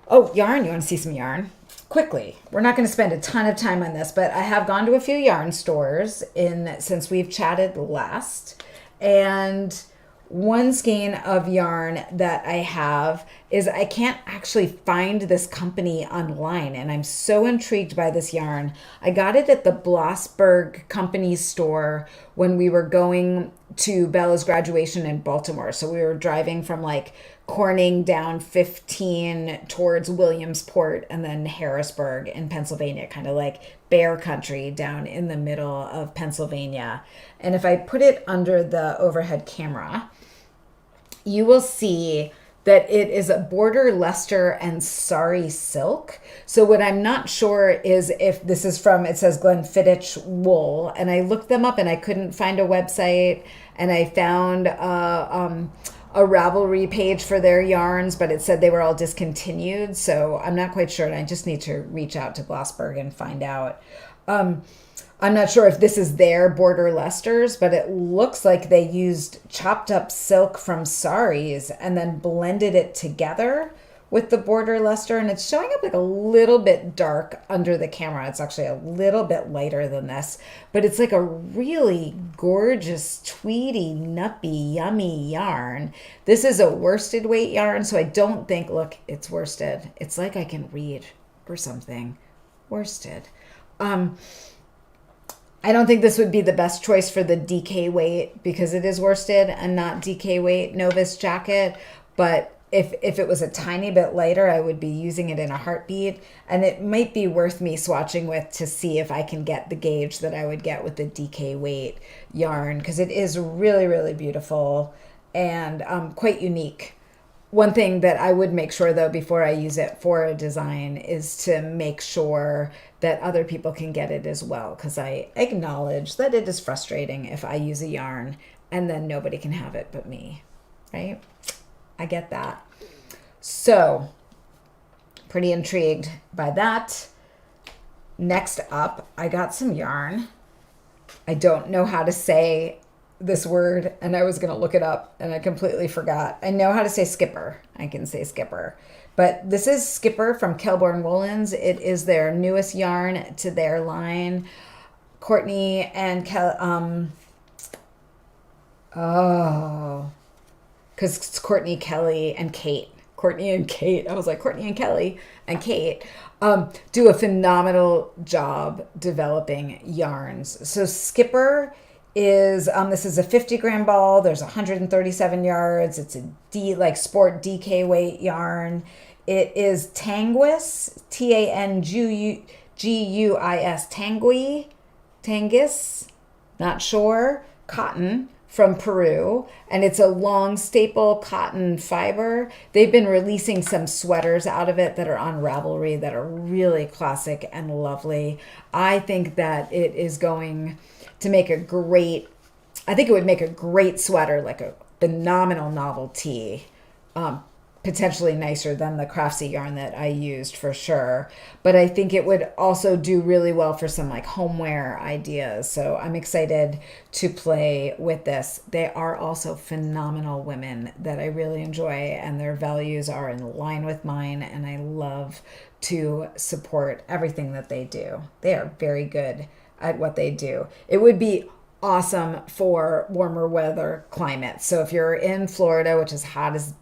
Oh, yarn. You want to see some yarn? Quickly, we're not going to spend a ton of time on this, but I have gone to a few yarn stores since we've chatted last, and one skein of yarn that I have is I can't actually find this company online, and I'm so intrigued by this yarn. I got it at the Blossberg Company store when we were going to Bella's graduation in Baltimore. So we were driving from like Corning down 15 towards Williamsport and then Harrisburg in Pennsylvania, kind of like bear country down in the middle of Pennsylvania. And if I put it under the overhead camera, you will see that it is a border Leicester and sari silk. So what I'm not sure is if this is from, it says Glenfiddich wool, and I looked them up and I couldn't find a website, and I found a Ravelry page for their yarns, but it said they were all discontinued. So I'm not quite sure, and I just need to reach out to Blossberg and find out. I'm not sure if this is their border Leicesters, but it looks like they used chopped up silk from saris and then blended it together with the border Leicester, and it's showing up like a little bit dark under the camera. It's actually a little bit lighter than this, but it's like a really gorgeous, tweedy, nuppy, yummy yarn. This is a worsted weight yarn, so I don't think, look, it's worsted. It's like I can read or something. Worsted. I don't think this would be the best choice for the DK weight because it is worsted and not DK weight Novus jacket, but if it was a tiny bit lighter, I would be using it in a heartbeat. And it might be worth me swatching with to see if I can get the gauge that I would get with the DK weight yarn, because it is really, really beautiful and quite unique. One thing that I would make sure, though, before I use it for a design is to make sure that other people can get it as well, because I acknowledge that it is frustrating if I use a yarn and then nobody can have it but me, right? I get that. So, pretty intrigued by that. Next up, I got some yarn. I don't know how to say this word, and I was going to look it up and I completely forgot. I know how to say skipper. I can say skipper. But this is Skipper from Kelbourne Woolens. It is their newest yarn to their line. Courtney and because it's Courtney, Kelly, and Kate. Courtney and Kate. I was like, Courtney and Kelly and Kate do a phenomenal job developing yarns. So Skipper is, this is a 50-gram ball. There's 137 yards. It's a sport DK weight yarn. It is Tanguis, Tanguis, Tanguis, not sure, cotton from Peru, and it's a long staple cotton fiber. They've been releasing some sweaters out of it that are on Ravelry that are really classic and lovely. I think that it is going to make it would make a great sweater, like a phenomenal novelty, potentially nicer than the Craftsy yarn that I used for sure. But I think it would also do really well for some like homeware ideas. So I'm excited to play with this. They are also phenomenal women that I really enjoy, and their values are in line with mine, and I love to support everything that they do. They are very good at what they do. It would be awesome for warmer weather climates. So if you're in Florida, which is hot as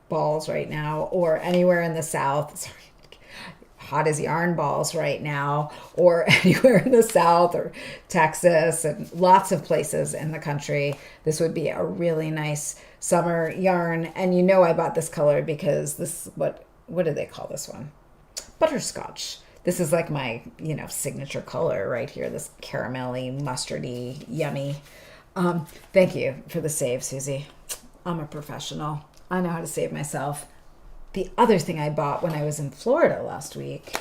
balls right now, or anywhere in the South, hot as yarn balls right now, or anywhere in the South or Texas and lots of places in the country, this would be a really nice summer yarn. And you know I bought this color because this, what do they call this one? Butterscotch. This is like my, signature color right here, this caramelly, mustardy, yummy. Thank you for the save, Susie. I'm a professional. I know how to save myself. The other thing I bought when I was in Florida last week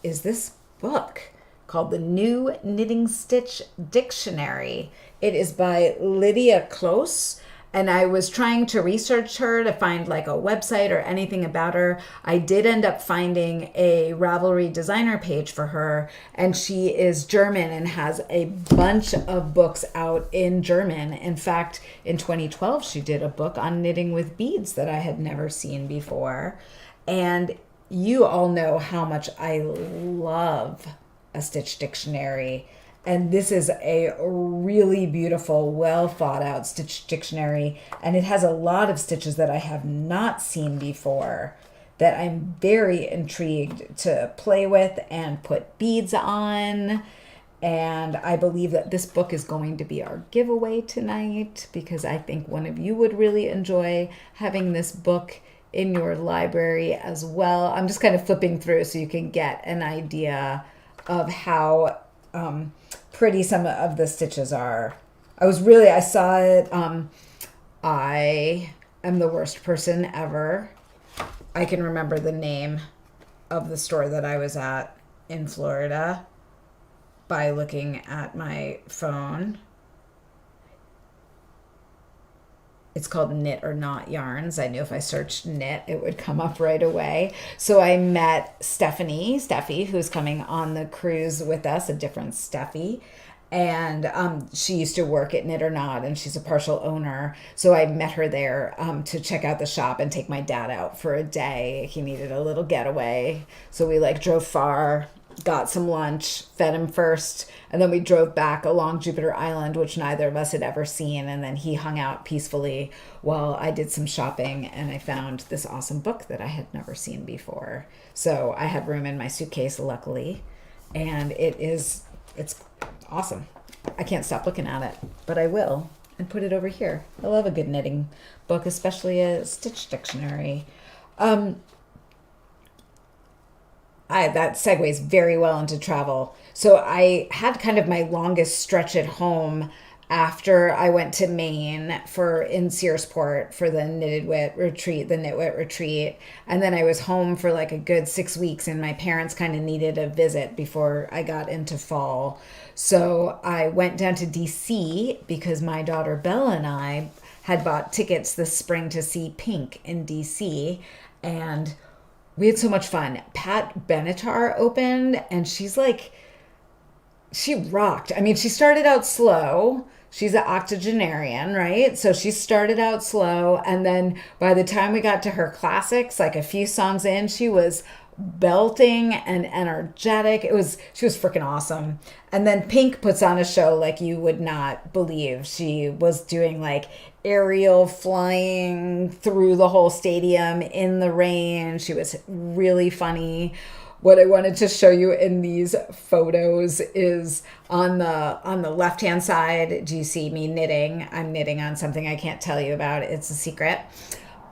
is this book called The New Knitting Stitch Dictionary. It is by Lydia Close, and I was trying to research her to find like a website or anything about her. I did end up finding a Ravelry designer page for her, and she is German and has a bunch of books out in German. In fact, in 2012, she did a book on knitting with beads that I had never seen before. And you all know how much I love a stitch dictionary. And this is a really beautiful, well thought out stitch dictionary. And it has a lot of stitches that I have not seen before that I'm very intrigued to play with and put beads on. And I believe that this book is going to be our giveaway tonight, because I think one of you would really enjoy having this book in your library as well. I'm just kind of flipping through so you can get an idea of how pretty some of the stitches are. I saw it. I am the worst person ever. I can remember the name of the store that I was at in Florida by looking at my phone. It's called Knit or Not Yarns. I knew if I searched knit, it would come up right away. So I met Steffi, who's coming on the cruise with us, a different Steffi. And she used to work at Knit or Not, and she's a partial owner. So I met her there to check out the shop and take my dad out for a day. He needed a little getaway. So we drove far, got some lunch, fed him first, and then we drove back along Jupiter Island, which neither of us had ever seen. And then he hung out peacefully while I did some shopping, and I found this awesome book that I had never seen before. So I had room in my suitcase, luckily, and it's awesome. I can't stop looking at it, but I will and put it over here. I love a good knitting book, especially a Stitch dictionary. That segues very well into travel. So I had kind of my longest stretch at home after I went to Maine in Searsport for the Knitwit retreat. And then I was home for like a good 6 weeks, and my parents kind of needed a visit before I got into fall. So I went down to DC because my daughter Bella and I had bought tickets this spring to see Pink in DC, and we had so much fun. Pat Benatar opened, and she rocked. I mean, she started out slow. She's an octogenarian, right? So she started out slow, and then by the time we got to her classics, like a few songs in, she was belting and energetic. She was freaking awesome. And then Pink puts on a show like you would not believe. She was doing like aerial flying through the whole stadium in the rain. She was really funny. What I wanted to show you in these photos is on the left-hand side, do you see me knitting? I'm knitting on something I can't tell you about. It's a secret.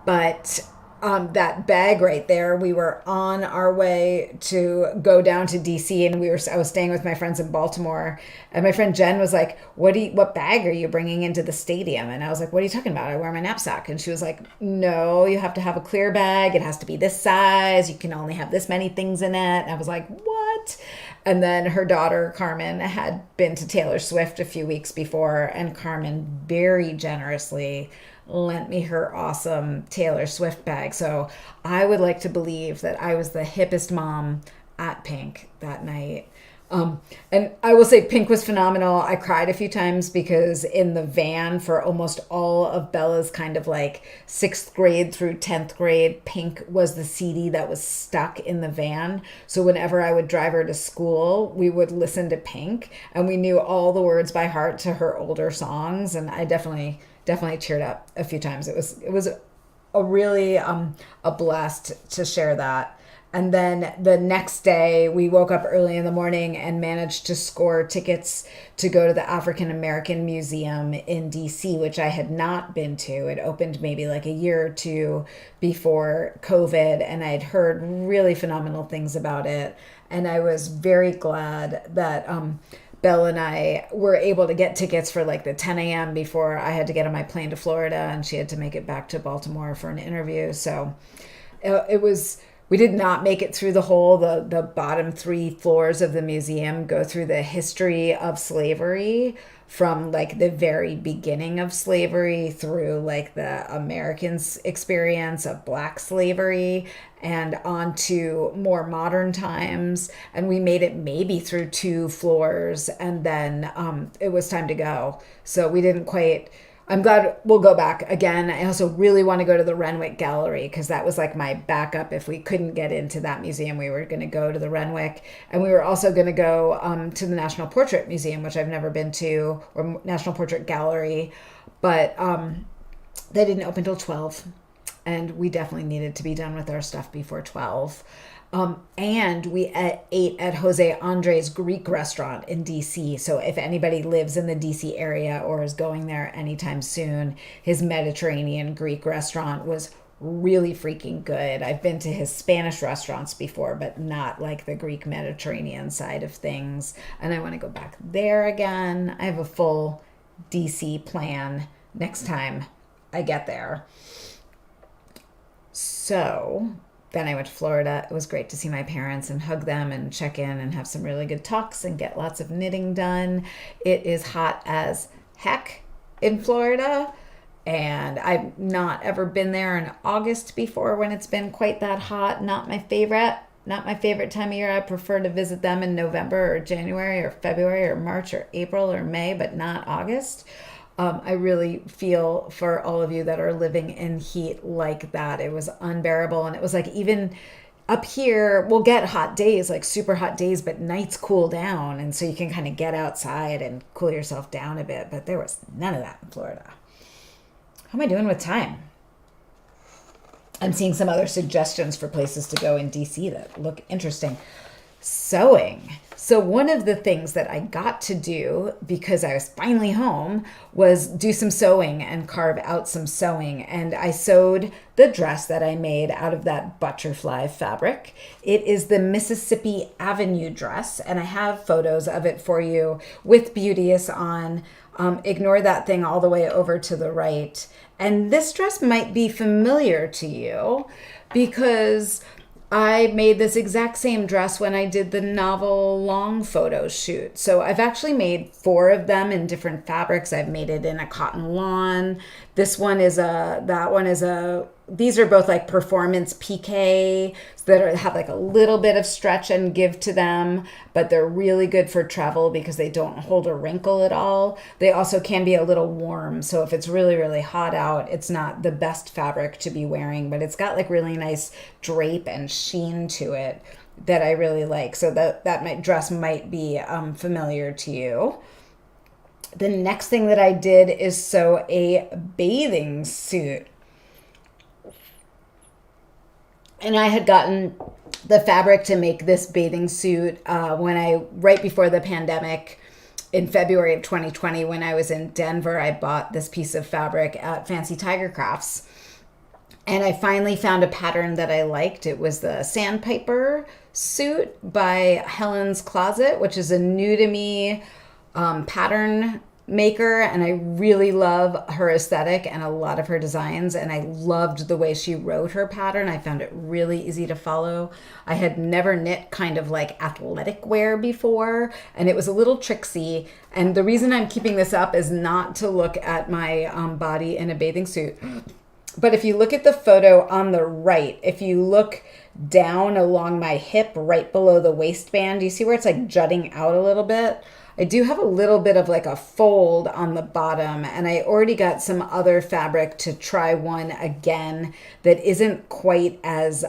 But that bag right there, we were on our way to go down to DC, and I was staying with my friends in Baltimore, and my friend Jen was like, what bag are you bringing into the stadium? And I was like, what are you talking about? I wear my knapsack. And she was like, no, you have to have a clear bag. It has to be this size. You can only have this many things in it. And I was like, what? And then her daughter, Carmen, had been to Taylor Swift a few weeks before, and Carmen very generously lent me her awesome Taylor Swift bag. So I would like to believe that I was the hippest mom at Pink that night. And I will say Pink was phenomenal. I cried a few times because in the van for almost all of Bella's kind of like 6th grade through 10th grade, Pink was the CD that was stuck in the van. So whenever I would drive her to school, we would listen to Pink, and we knew all the words by heart to her older songs. And I definitely cheered up a few times. It was a really a blast to share that. And then the next day we woke up early in the morning and managed to score tickets to go to the African American Museum in DC, which I had not been to. It opened maybe like a year or two before COVID, and I'd heard really phenomenal things about it. And I was very glad that Belle and I were able to get tickets for like the 10 a.m. before I had to get on my plane to Florida, and she had to make it back to Baltimore for an interview. So we did not make it through the bottom 3 floors of the museum, go through the history of slavery from like the very beginning of slavery through like the Americans' experience of Black slavery and onto more modern times. And we made it maybe through 2 floors, and then it was time to go. So we didn't quite. I'm glad we'll go back again. I also really want to go to the Renwick Gallery because that was like my backup. If we couldn't get into that museum, we were going to go to the Renwick. And we were also going to go to the National Portrait Museum, which I've never been to, or National Portrait Gallery. But they didn't open till 12. And we definitely needed to be done with our stuff before 12. And we ate at Jose Andres Greek restaurant in DC. So if anybody lives in the DC area or is going there anytime soon, his Mediterranean Greek restaurant was really freaking good. I've been to his Spanish restaurants before, but not like the Greek Mediterranean side of things. And I want to go back there again. I have a full DC plan next time I get there. So then I went to Florida. It was great to see my parents and hug them and check in and have some really good talks and get lots of knitting done. It is hot as heck in Florida, and I've not ever been there in August before when it's been quite that hot. Not my favorite time of year. I prefer to visit them in November or January or February or March or April or May, but not August. I really feel for all of you that are living in heat like that. It was unbearable. And it was like, even up here, we'll get hot days, like super hot days, but nights cool down. And so you can kind of get outside and cool yourself down a bit. But there was none of that in Florida. How am I doing with time? I'm seeing some other suggestions for places to go in DC that look interesting. Sewing. So one of the things that I got to do because I was finally home was do some sewing and carve out some sewing. And I sewed the dress that I made out of that butterfly fabric. It is the Mississippi Avenue dress, and I have photos of it for you with Beauteous on. Ignore that thing all the way over to the right. And this dress might be familiar to you because I made this exact same dress when I did the novel long photo shoot. So I've actually made 4 of them in different fabrics. I've made it in a cotton lawn. This one is these are both like performance PK that have like a little bit of stretch and give to them, but they're really good for travel because they don't hold a wrinkle at all. They also can be a little warm. So if it's really, really hot out, it's not the best fabric to be wearing, but it's got like really nice drape and sheen to it that I really like. So that dress might be familiar to you. The next thing that I did is sew a bathing suit. And I had gotten the fabric to make this bathing suit right before the pandemic in February of 2020, when I was in Denver. I bought this piece of fabric at Fancy Tiger Crafts. And I finally found a pattern that I liked. It was the Sandpiper suit by Helen's Closet, which is a new to me pattern maker, and I really love her aesthetic and a lot of her designs, and I loved the way she wrote her pattern. I found it really easy to follow. I had never knit kind of like athletic wear before, and it was a little tricksy, and the reason I'm keeping this up is not to look at my body in a bathing suit, but if you look at the photo on the right, if you look down along my hip right below the waistband, do you see where it's like jutting out a little bit? I do have a little bit of like a fold on the bottom, and I already got some other fabric to try one again that isn't quite as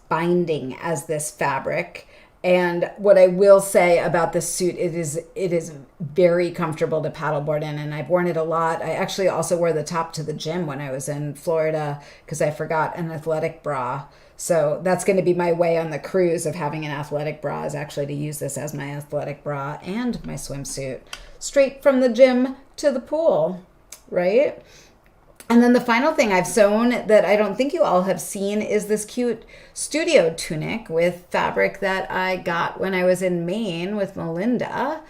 binding as this fabric. And what I will say about this suit, it is very comfortable to paddleboard in, and I've worn it a lot. I actually also wore the top to the gym when I was in Florida because I forgot an athletic bra. So that's going to be my way on the cruise of having an athletic bra, is actually to use this as my athletic bra and my swimsuit straight from the gym to the pool, right? And then the final thing I've sewn that I don't think you all have seen is this cute studio tunic with fabric that I got when I was in Maine with Melinda.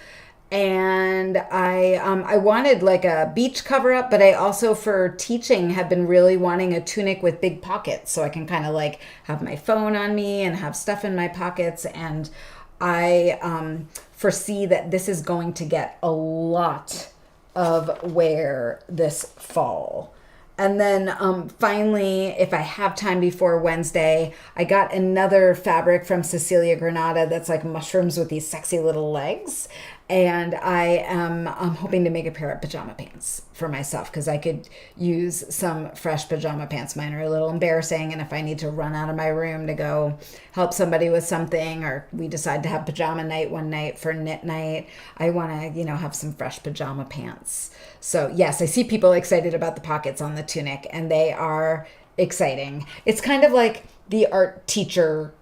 And I wanted like a beach cover up, but I also for teaching have been really wanting a tunic with big pockets so I can kind of like have my phone on me and have stuff in my pockets. And I foresee that this is going to get a lot of wear this fall. And then finally, if I have time before Wednesday, I got another fabric from Cecilia Granada that's like mushrooms with these sexy little legs. And I'm hoping to make a pair of pajama pants for myself because I could use some fresh pajama pants. Mine are a little embarrassing, and if I need to run out of my room to go help somebody with something, or we decide to have pajama night one night for knit night, I want to, have some fresh pajama pants. So yes, I see people excited about the pockets on the tunic, and they are exciting. It's kind of like the art teacher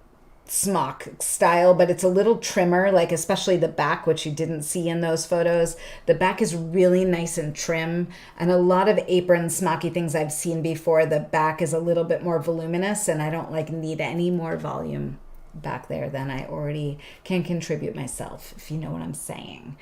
smock style, but it's a little trimmer, like especially the back, which you didn't see in those photos. The back is really nice and trim, and a lot of apron smocky things I've seen before, the back is a little bit more voluminous, and I don't need any more volume back there than I already can contribute myself, if you know what I'm saying.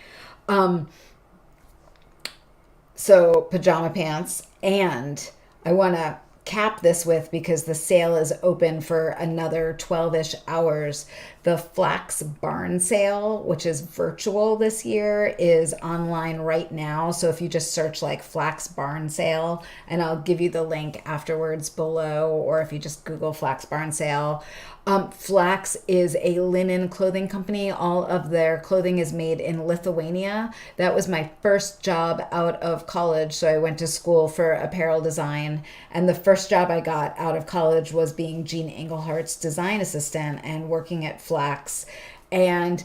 So pajama pants, and I want to cap this with, because the sale is open for another 12-ish hours, the Flax Barn Sale, which is virtual this year, is online right now. So if you just search like Flax Barn Sale, and I'll give you the link afterwards below, or if you just Google Flax Barn Sale. Flax is a linen clothing company. All of their clothing is made in Lithuania. That was my first job out of college. So I went to school for apparel design. And the first job I got out of college was being Jean Englehart's design assistant and working at Flax. And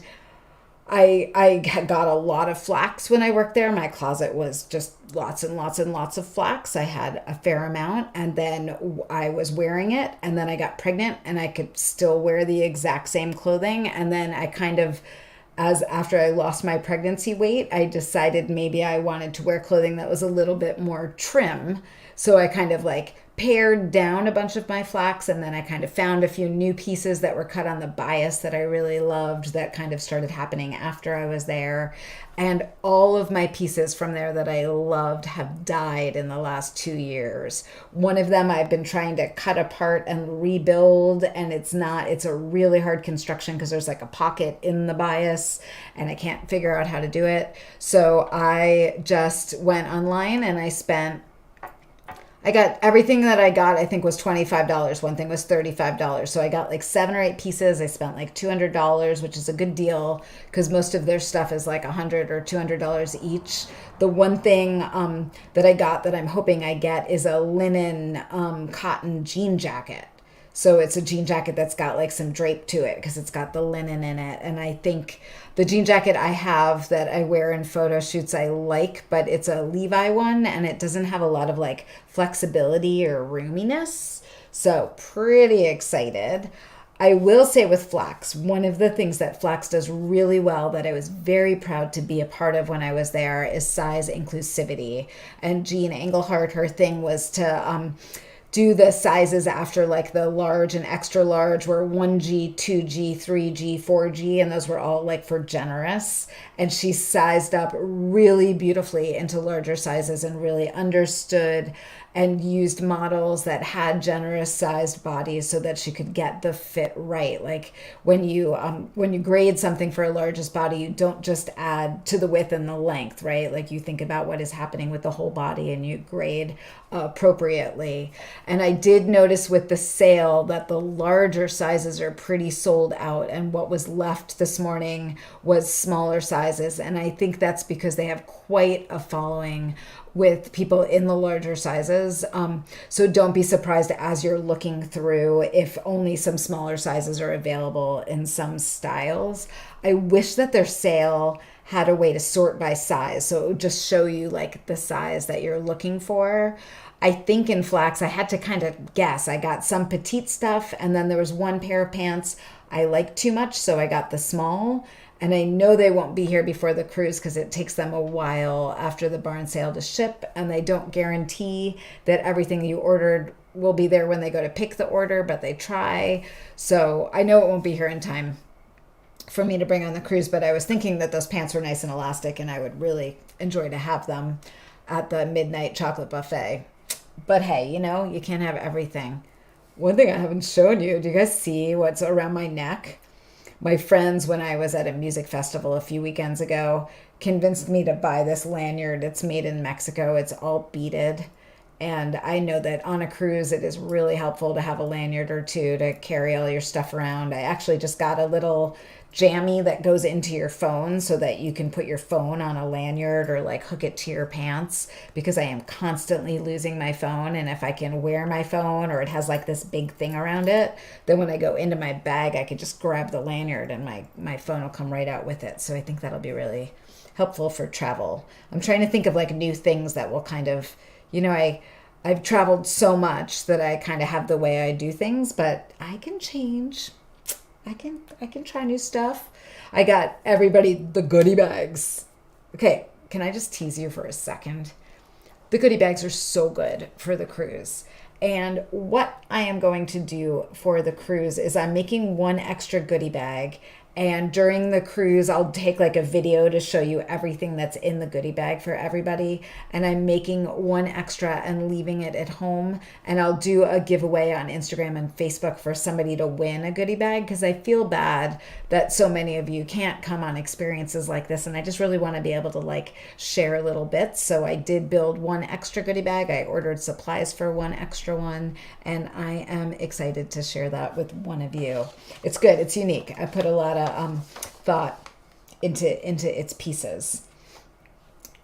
I had got a lot of flax when I worked there. My closet was just lots and lots and lots of flax. I had a fair amount, and then I was wearing it, and then I got pregnant, and I could still wear the exact same clothing. And then I kind of, as after I lost my pregnancy weight, I decided maybe I wanted to wear clothing that was a little bit more trim. So I kind of like pared down a bunch of my flax, and then I kind of found a few new pieces that were cut on the bias that I really loved that kind of started happening after I was there. And all of my pieces from there that I loved have died in the last 2 years. One of them I've been trying to cut apart and rebuild, and it's a really hard construction because there's like a pocket in the bias and I can't figure out how to do it. So I just went online and I got everything that I got, I think was $25. One thing was $35. So I got like 7 or 8 pieces. I spent like $200, which is a good deal because most of their stuff is like $100 or $200 each. The one thing that I got that I'm hoping I get is a linen cotton jean jacket. So it's a jean jacket that's got like some drape to it because it's got the linen in it. And I think the jean jacket I have that I wear in photo shoots I like, but it's a Levi one and it doesn't have a lot of like flexibility or roominess. So pretty excited. I will say with flax, one of the things that flax does really well that I was very proud to be a part of when I was there is size inclusivity. And Jean Engelhardt, her thing was to do the sizes after like the large and extra large were 1G, 2G, 3G, 4G, and those were all like for generous. And she sized up really beautifully into larger sizes and really understood and used models that had generous sized bodies so that she could get the fit right. Like when you grade something for a largest body, you don't just add to the width and the length, right? Like you think about what is happening with the whole body and you grade appropriately. And I did notice with the sale that the larger sizes are pretty sold out, and what was left this morning was smaller sizes. And I think that's because they have quite a following with people in the larger sizes. So don't be surprised as you're looking through if only some smaller sizes are available in some styles. I wish that their sale had a way to sort by size, so it would just show you like the size that you're looking for. I think in flax, I had to kind of guess. I got some petite stuff, and then there was one pair of pants I liked too much, so I got the small. And I know they won't be here before the cruise because it takes them a while after the barn sale to ship, and they don't guarantee that everything you ordered will be there when they go to pick the order, but they try. So I know it won't be here in time for me to bring on the cruise, but I was thinking that those pants were nice and elastic and I would really enjoy to have them at the midnight chocolate buffet. But hey, you can't have everything. One thing I haven't shown you, do you guys see what's around my neck? My friends, when I was at a music festival a few weekends ago, convinced me to buy this lanyard. It's made in Mexico. It's all beaded. And I know that on a cruise, it is really helpful to have a lanyard or two to carry all your stuff around. I actually just got a little jammy that goes into your phone so that you can put your phone on a lanyard or like hook it to your pants, because I am constantly losing my phone. And if I can wear my phone or it has like this big thing around it, then when I go into my bag, I can just grab the lanyard and my phone will come right out with it. So I think that'll be really helpful for travel. I'm trying to think of like new things that will kind of, I've traveled so much that I kind of have the way I do things, but I can change. I can try new stuff. I got everybody the goodie bags. Okay, can I just tease you for a second? The goodie bags are so good for the cruise. And what I am going to do for the cruise is I'm making one extra goodie bag. And during the cruise, I'll take like a video to show you everything that's in the goodie bag for everybody. And I'm making one extra and leaving it at home. And I'll do a giveaway on Instagram and Facebook for somebody to win a goodie bag, because I feel bad that so many of you can't come on experiences like this. And I just really want to be able to like share little bits. So I did build one extra goodie bag. I ordered supplies for one extra one. And I am excited to share that with one of you. It's good. It's unique. I put a lot of thought into its pieces.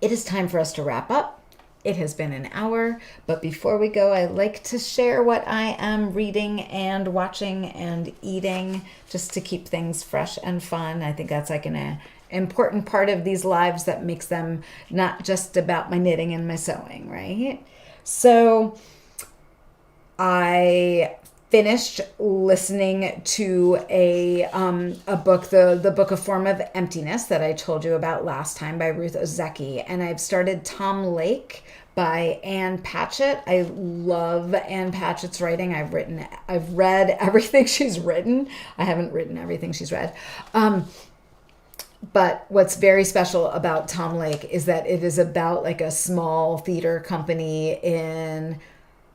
It is time for us to wrap up. It has been an hour, but before we go, I like to share what I am reading and watching and eating, just to keep things fresh and fun. I think that's like an important part of these lives that makes them not just about my knitting and my sewing, right? So I finished listening to a book, the Book of Form of Emptiness that I told you about last time by Ruth Ozeki, and I've started Tom Lake by Ann Pachett. I love Ann Pachett's writing. I've read everything she's written. I haven't written everything she's read. But what's very special about Tom Lake is that it is about like a small theater company in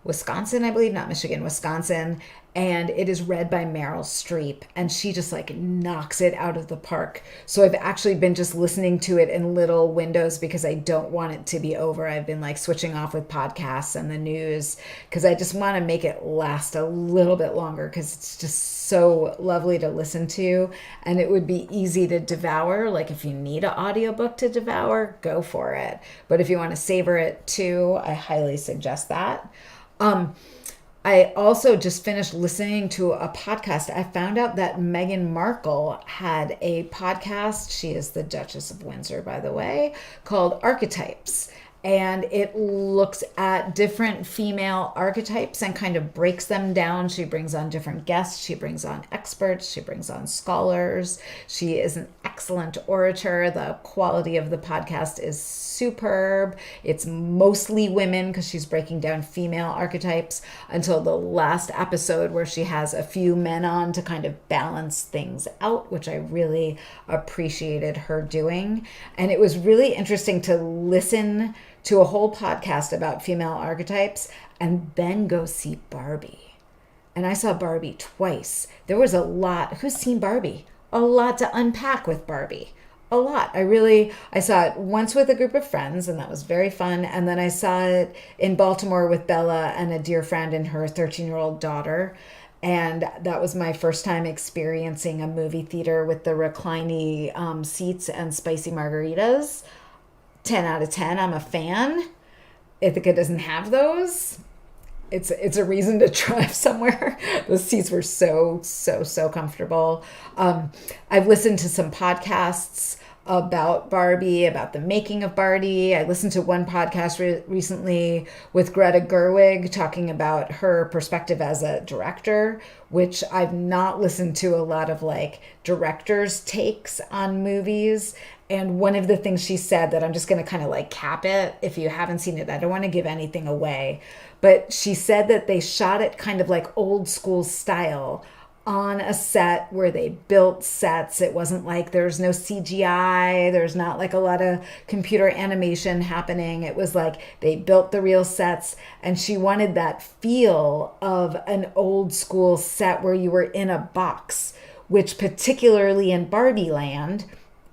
Wisconsin, I believe, not Michigan, Wisconsin. And it is read by Meryl Streep, and she just like knocks it out of the park. So I've actually been just listening to it in little windows because I don't want it to be over. I've been like switching off with podcasts and the news because I just want to make it last a little bit longer because it's just so lovely to listen to, and it would be easy to devour. Like if you need an audiobook to devour, go for it. But if you want to savor it too, I highly suggest that. I also just finished listening to a podcast. I found out that Meghan Markle had a podcast. She is the Duchess of Windsor, by the way, called Archetypes. And it looks at different female archetypes and kind of breaks them down. She brings on different guests. She brings on experts. She brings on scholars. She is an excellent orator. The quality of the podcast is superb. It's mostly women because she's breaking down female archetypes until the last episode where she has a few men on to kind of balance things out, which I really appreciated her doing. And it was really interesting to listen to a whole podcast about female archetypes and then go see Barbie. And I saw Barbie twice. There was a lot. Who's seen Barbie? A lot to unpack with Barbie. A lot. I saw it once with a group of friends, and that was very fun. And then I saw it in Baltimore with Bella and a dear friend and her 13-year-old daughter. And that was my first time experiencing a movie theater with the reclining seats and spicy margaritas. 10 out of 10. I'm a fan. Ithaca doesn't have those. It's a reason to drive somewhere. Those seats were so comfortable. I've listened to some podcasts about Barbie, about the making of Barbie. I listened to one podcast recently with Greta Gerwig talking about her perspective as a director, which I've not listened to a lot of like directors' takes on movies. And one of the things she said that I'm just going to kind of like cap it if you haven't seen it. I don't want to give anything away. But she said that they shot it kind of like old school style on a set where they built sets. It wasn't like there's no CGI. There's not like a lot of computer animation happening. It was like they built the real sets. And she wanted that feel of an old school set where you were in a box, which particularly in Barbie land,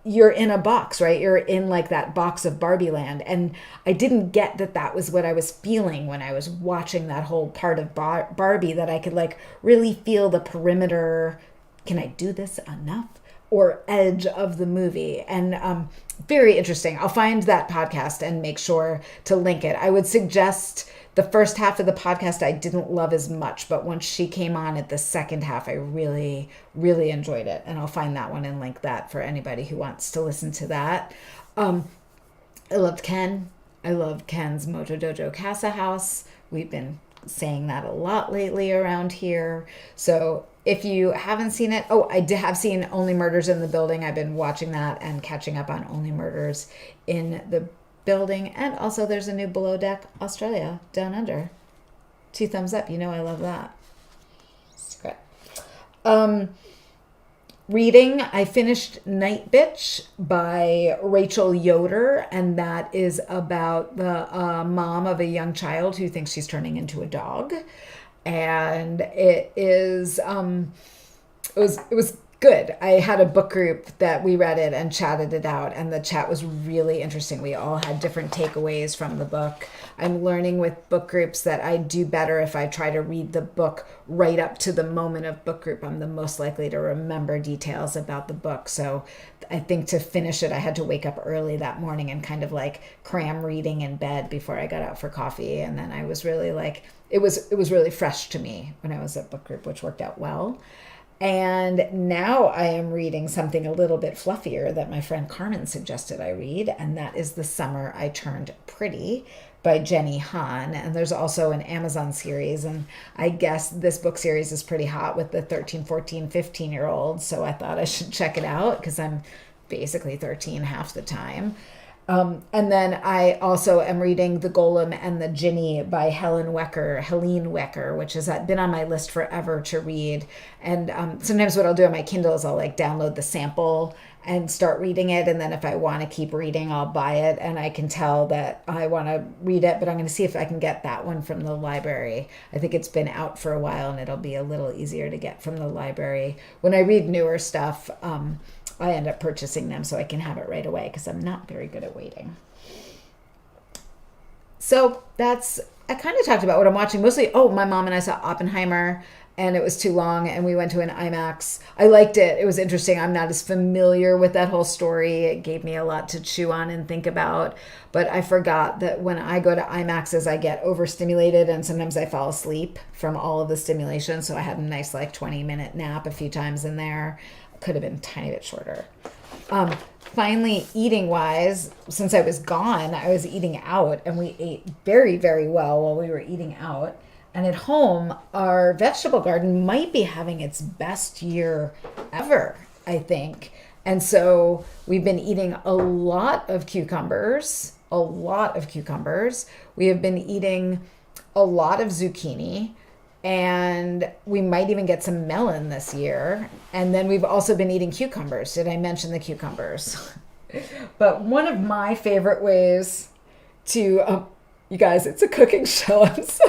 you're in a box, right? You're in like that box of Barbie land. And I didn't get that that was what I was feeling when I was watching that whole part of Barbie, that I could like really feel the perimeter. Can I do this enough? Or edge of the movie. And very interesting. I'll find that podcast and make sure to link it. I would suggest the first half of the podcast I didn't love as much, but once she came on at the second half, I really enjoyed it. And I'll find that one and link that for anybody who wants to listen to that. I loved Ken. I love Ken's Mojo Dojo Casa House. We've been saying that a lot lately around here. So if you haven't seen it, I have seen Only Murders in the Building. I've been watching that and catching up on Only Murders in the Building. And also there's a new Below Deck Australia Down Under. 2 thumbs up. You know I love that. Scrap. Reading, I finished Nightbitch by Rachel Yoder, and that is about the mom of a young child who thinks she's turning into a dog. And it was good. I had a book group that we read it and chatted it out, and the chat was really interesting. We all had different takeaways from the book. I'm learning with book groups that I do better if I try to read the book right up to the moment of book group. I'm the most likely to remember details about the book. So I think to finish it, I had to wake up early that morning and kind of like cram reading in bed before I got out for coffee. And then I was really like, it was really fresh to me when I was at book group, which worked out well. And now I am reading something a little bit fluffier that my friend Carmen suggested I read, and that is The Summer I Turned Pretty by Jenny Han. And there's also an Amazon series, and I guess this book series is pretty hot with the 13, 14, 15-year-olds, so I thought I should check it out because I'm basically 13 half the time. And then I also am reading The Golem and the Jinni by Helene Wecker, which has been on my list forever to read. And sometimes what I'll do on my Kindle is I'll like download the sample and start reading it. And then if I want to keep reading, I'll buy it. And I can tell that I want to read it, but I'm going to see if I can get that one from the library. I think it's been out for a while and it'll be a little easier to get from the library. When I read newer stuff, I end up purchasing them so I can have it right away because I'm not very good at waiting. So I kind of talked about what I'm watching. Mostly, my mom and I saw Oppenheimer and it was too long and we went to an IMAX. I liked it. It was interesting. I'm not as familiar with that whole story. It gave me a lot to chew on and think about. But I forgot that when I go to IMAXs, I get overstimulated and sometimes I fall asleep from all of the stimulation. So I had a nice 20-minute nap a few times in there. Could have been a tiny bit shorter. Finally, eating wise, since I was gone, I was eating out and we ate very, very well while we were eating out. And at home, our vegetable garden might be having its best year ever, I think. And so we've been eating a lot of cucumbers. We have been eating a lot of zucchini. And we might even get some melon this year. And then we've also been eating cucumbers. Did I mention the cucumbers? But one of my favorite ways to, you guys, it's a cooking show. This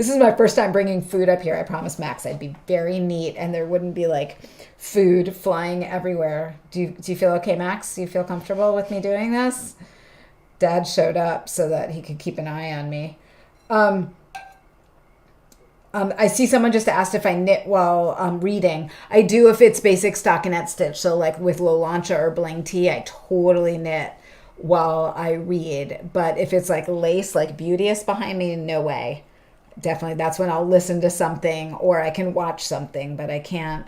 is my first time bringing food up here. I promised Max I'd be very neat and there wouldn't be food flying everywhere. Do you feel okay, Max? Do you feel comfortable with me doing this? Dad showed up so that he could keep an eye on me. I see someone just asked if I knit while reading. I do if it's basic stockinette stitch. So with Lolancha or Bling Tea, I totally knit while I read. But if it's lace, Beauteous behind me, no way. Definitely, that's when I'll listen to something or I can watch something, but I can't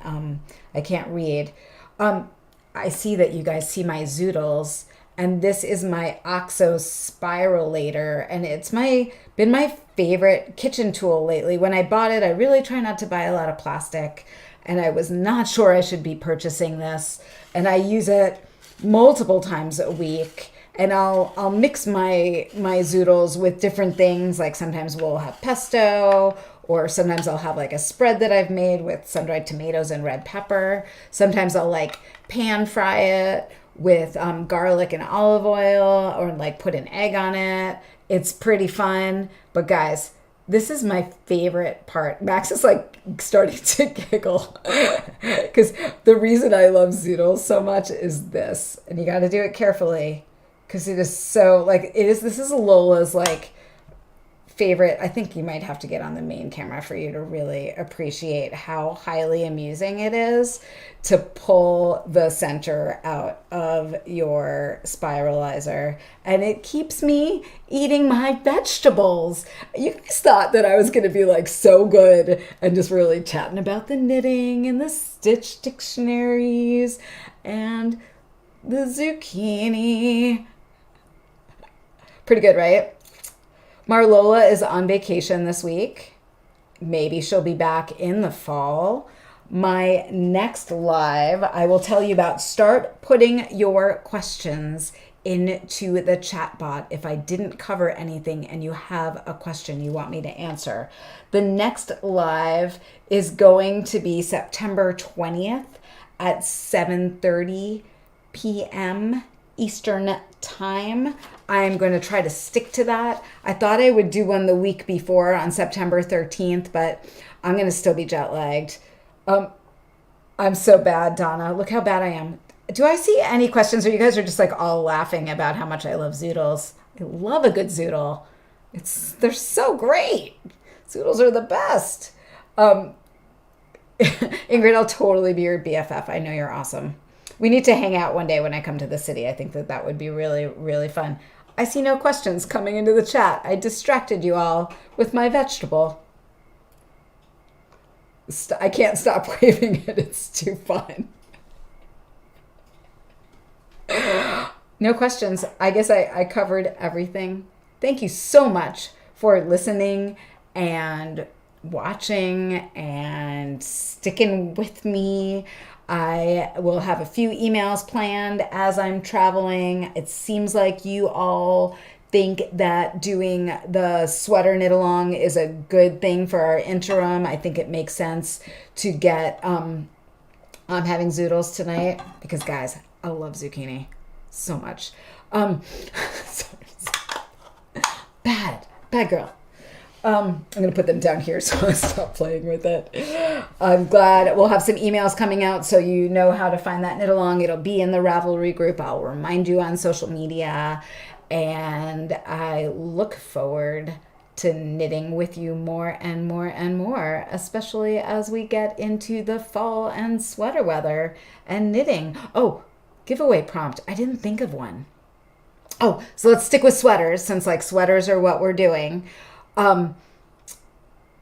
read. I see that you guys see my zoodles. And this is my OXO Spiralator, and it's been my favorite kitchen tool lately. When I bought it, I really try not to buy a lot of plastic, and I was not sure I should be purchasing this. And I use it multiple times a week, and I'll mix my zoodles with different things. Sometimes we'll have pesto, or sometimes I'll have a spread that I've made with sun-dried tomatoes and red pepper. Sometimes I'll pan fry it with garlic and olive oil or put an egg on it. It's pretty fun. But guys, this is my favorite part. Max is starting to giggle because the reason I love zoodles so much is this. And you got to do it carefully because it is so this is Lola's favorite. I think you might have to get on the main camera for you to really appreciate how highly amusing it is to pull the center out of your spiralizer. And it keeps me eating my vegetables. You guys thought that I was going to be so good and just really chatting about the knitting and the stitch dictionaries and the zucchini. Pretty good, right? Marlola is on vacation this week. Maybe she'll be back in the fall. My next live, I will tell you about. Start putting your questions into the chat bot if I didn't cover anything and you have a question you want me to answer. The next live is going to be September 20th at 7:30 p.m. Eastern Time. I'm going to try to stick to that. I thought I would do one the week before on September 13th, but I'm going to still be jet lagged. I'm so bad, Donna. Look how bad I am. Do I see any questions or you guys are just all laughing about how much I love zoodles? I love a good zoodle. They're so great. Zoodles are the best. Ingrid, I'll totally be your BFF. I know you're awesome. We need to hang out one day when I come to the city. I think that would be really, really fun. I see no questions coming into the chat. I distracted you all with my vegetable. I can't stop waving it. It's too fun. No questions. I guess I covered everything. Thank you so much for listening and watching and sticking with me. I will have a few emails planned as I'm traveling. It seems like you all think that doing the sweater knit along is a good thing for our interim. I think it makes sense to get, I'm having zoodles tonight because guys, I love zucchini so much. Bad girl. I'm going to put them down here so I'll stop playing with it. I'm glad we'll have some emails coming out so you know how to find that knit along. It'll be in the Ravelry group. I'll remind you on social media. And I look forward to knitting with you more and more and more, especially as we get into the fall and sweater weather and knitting. Oh, giveaway prompt. I didn't think of one. Oh, so let's stick with sweaters since like sweaters are what we're doing.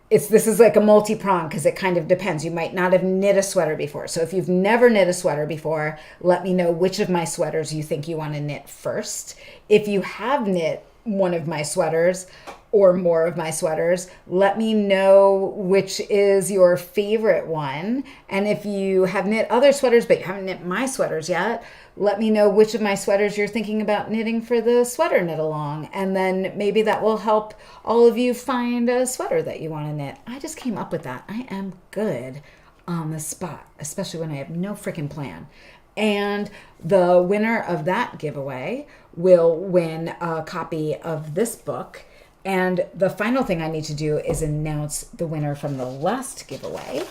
This is like a multi-prong because it kind of depends. You might not have knit a sweater before. So if you've never knit a sweater before, let me know which of my sweaters you think you want to knit first. If you have knit one of my sweaters or more of my sweaters, let me know which is your favorite one. And if you have knit other sweaters but you haven't knit my sweaters yet, let me know which of my sweaters you're thinking about knitting for the sweater knit along. And then maybe that will help all of you find a sweater that you want to knit. I just came up with that. I am good on the spot, especially when I have no freaking plan. And the winner of that giveaway will win a copy of this book. And the final thing I need to do is announce the winner from the last giveaway,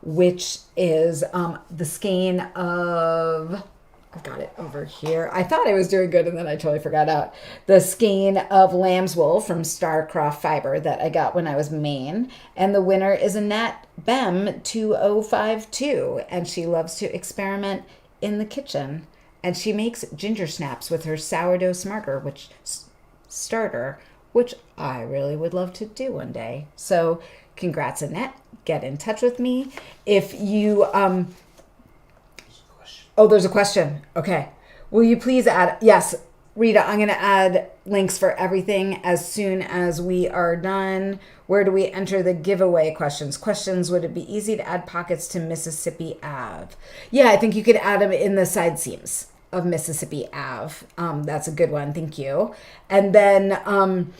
which is the skein of... I've got it over here. I thought I was doing good and then I totally forgot out. The skein of lamb's wool from Starcroft Fiber that I got when I was Maine. And the winner is Annette Bem 2052. And she loves to experiment in the kitchen. And she makes ginger snaps with her sourdough starter, which I really would love to do one day. So congrats, Annette. Get in touch with me. If you... Oh, there's a question. Okay. Will you please add... Yes, Rita, I'm going to add links for everything as soon as we are done. Where do we enter the giveaway questions? Questions, would it be easy to add pockets to Mississippi Ave? Yeah, I think you could add them in the side seams of Mississippi Ave. That's a good one. Thank you. And then...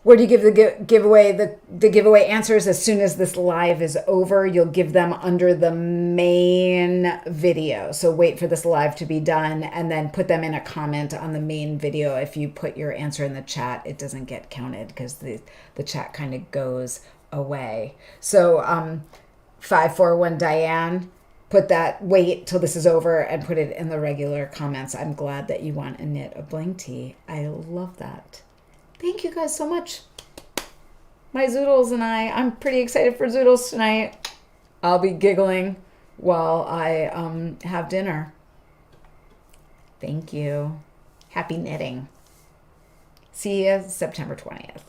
where do you give the giveaway? The giveaway answers as soon as this live is over. You'll give them under the main video. So wait for this live to be done and then put them in a comment on the main video. If you put your answer in the chat, it doesn't get counted because the chat kind of goes away. So 541 Diane, wait till this is over and put it in the regular comments. I'm glad that you want to knit a bling tee. I love that. Thank you guys so much. My zoodles and I'm pretty excited for zoodles tonight. I'll be giggling while I have dinner. Thank you. Happy knitting. See you September 20th.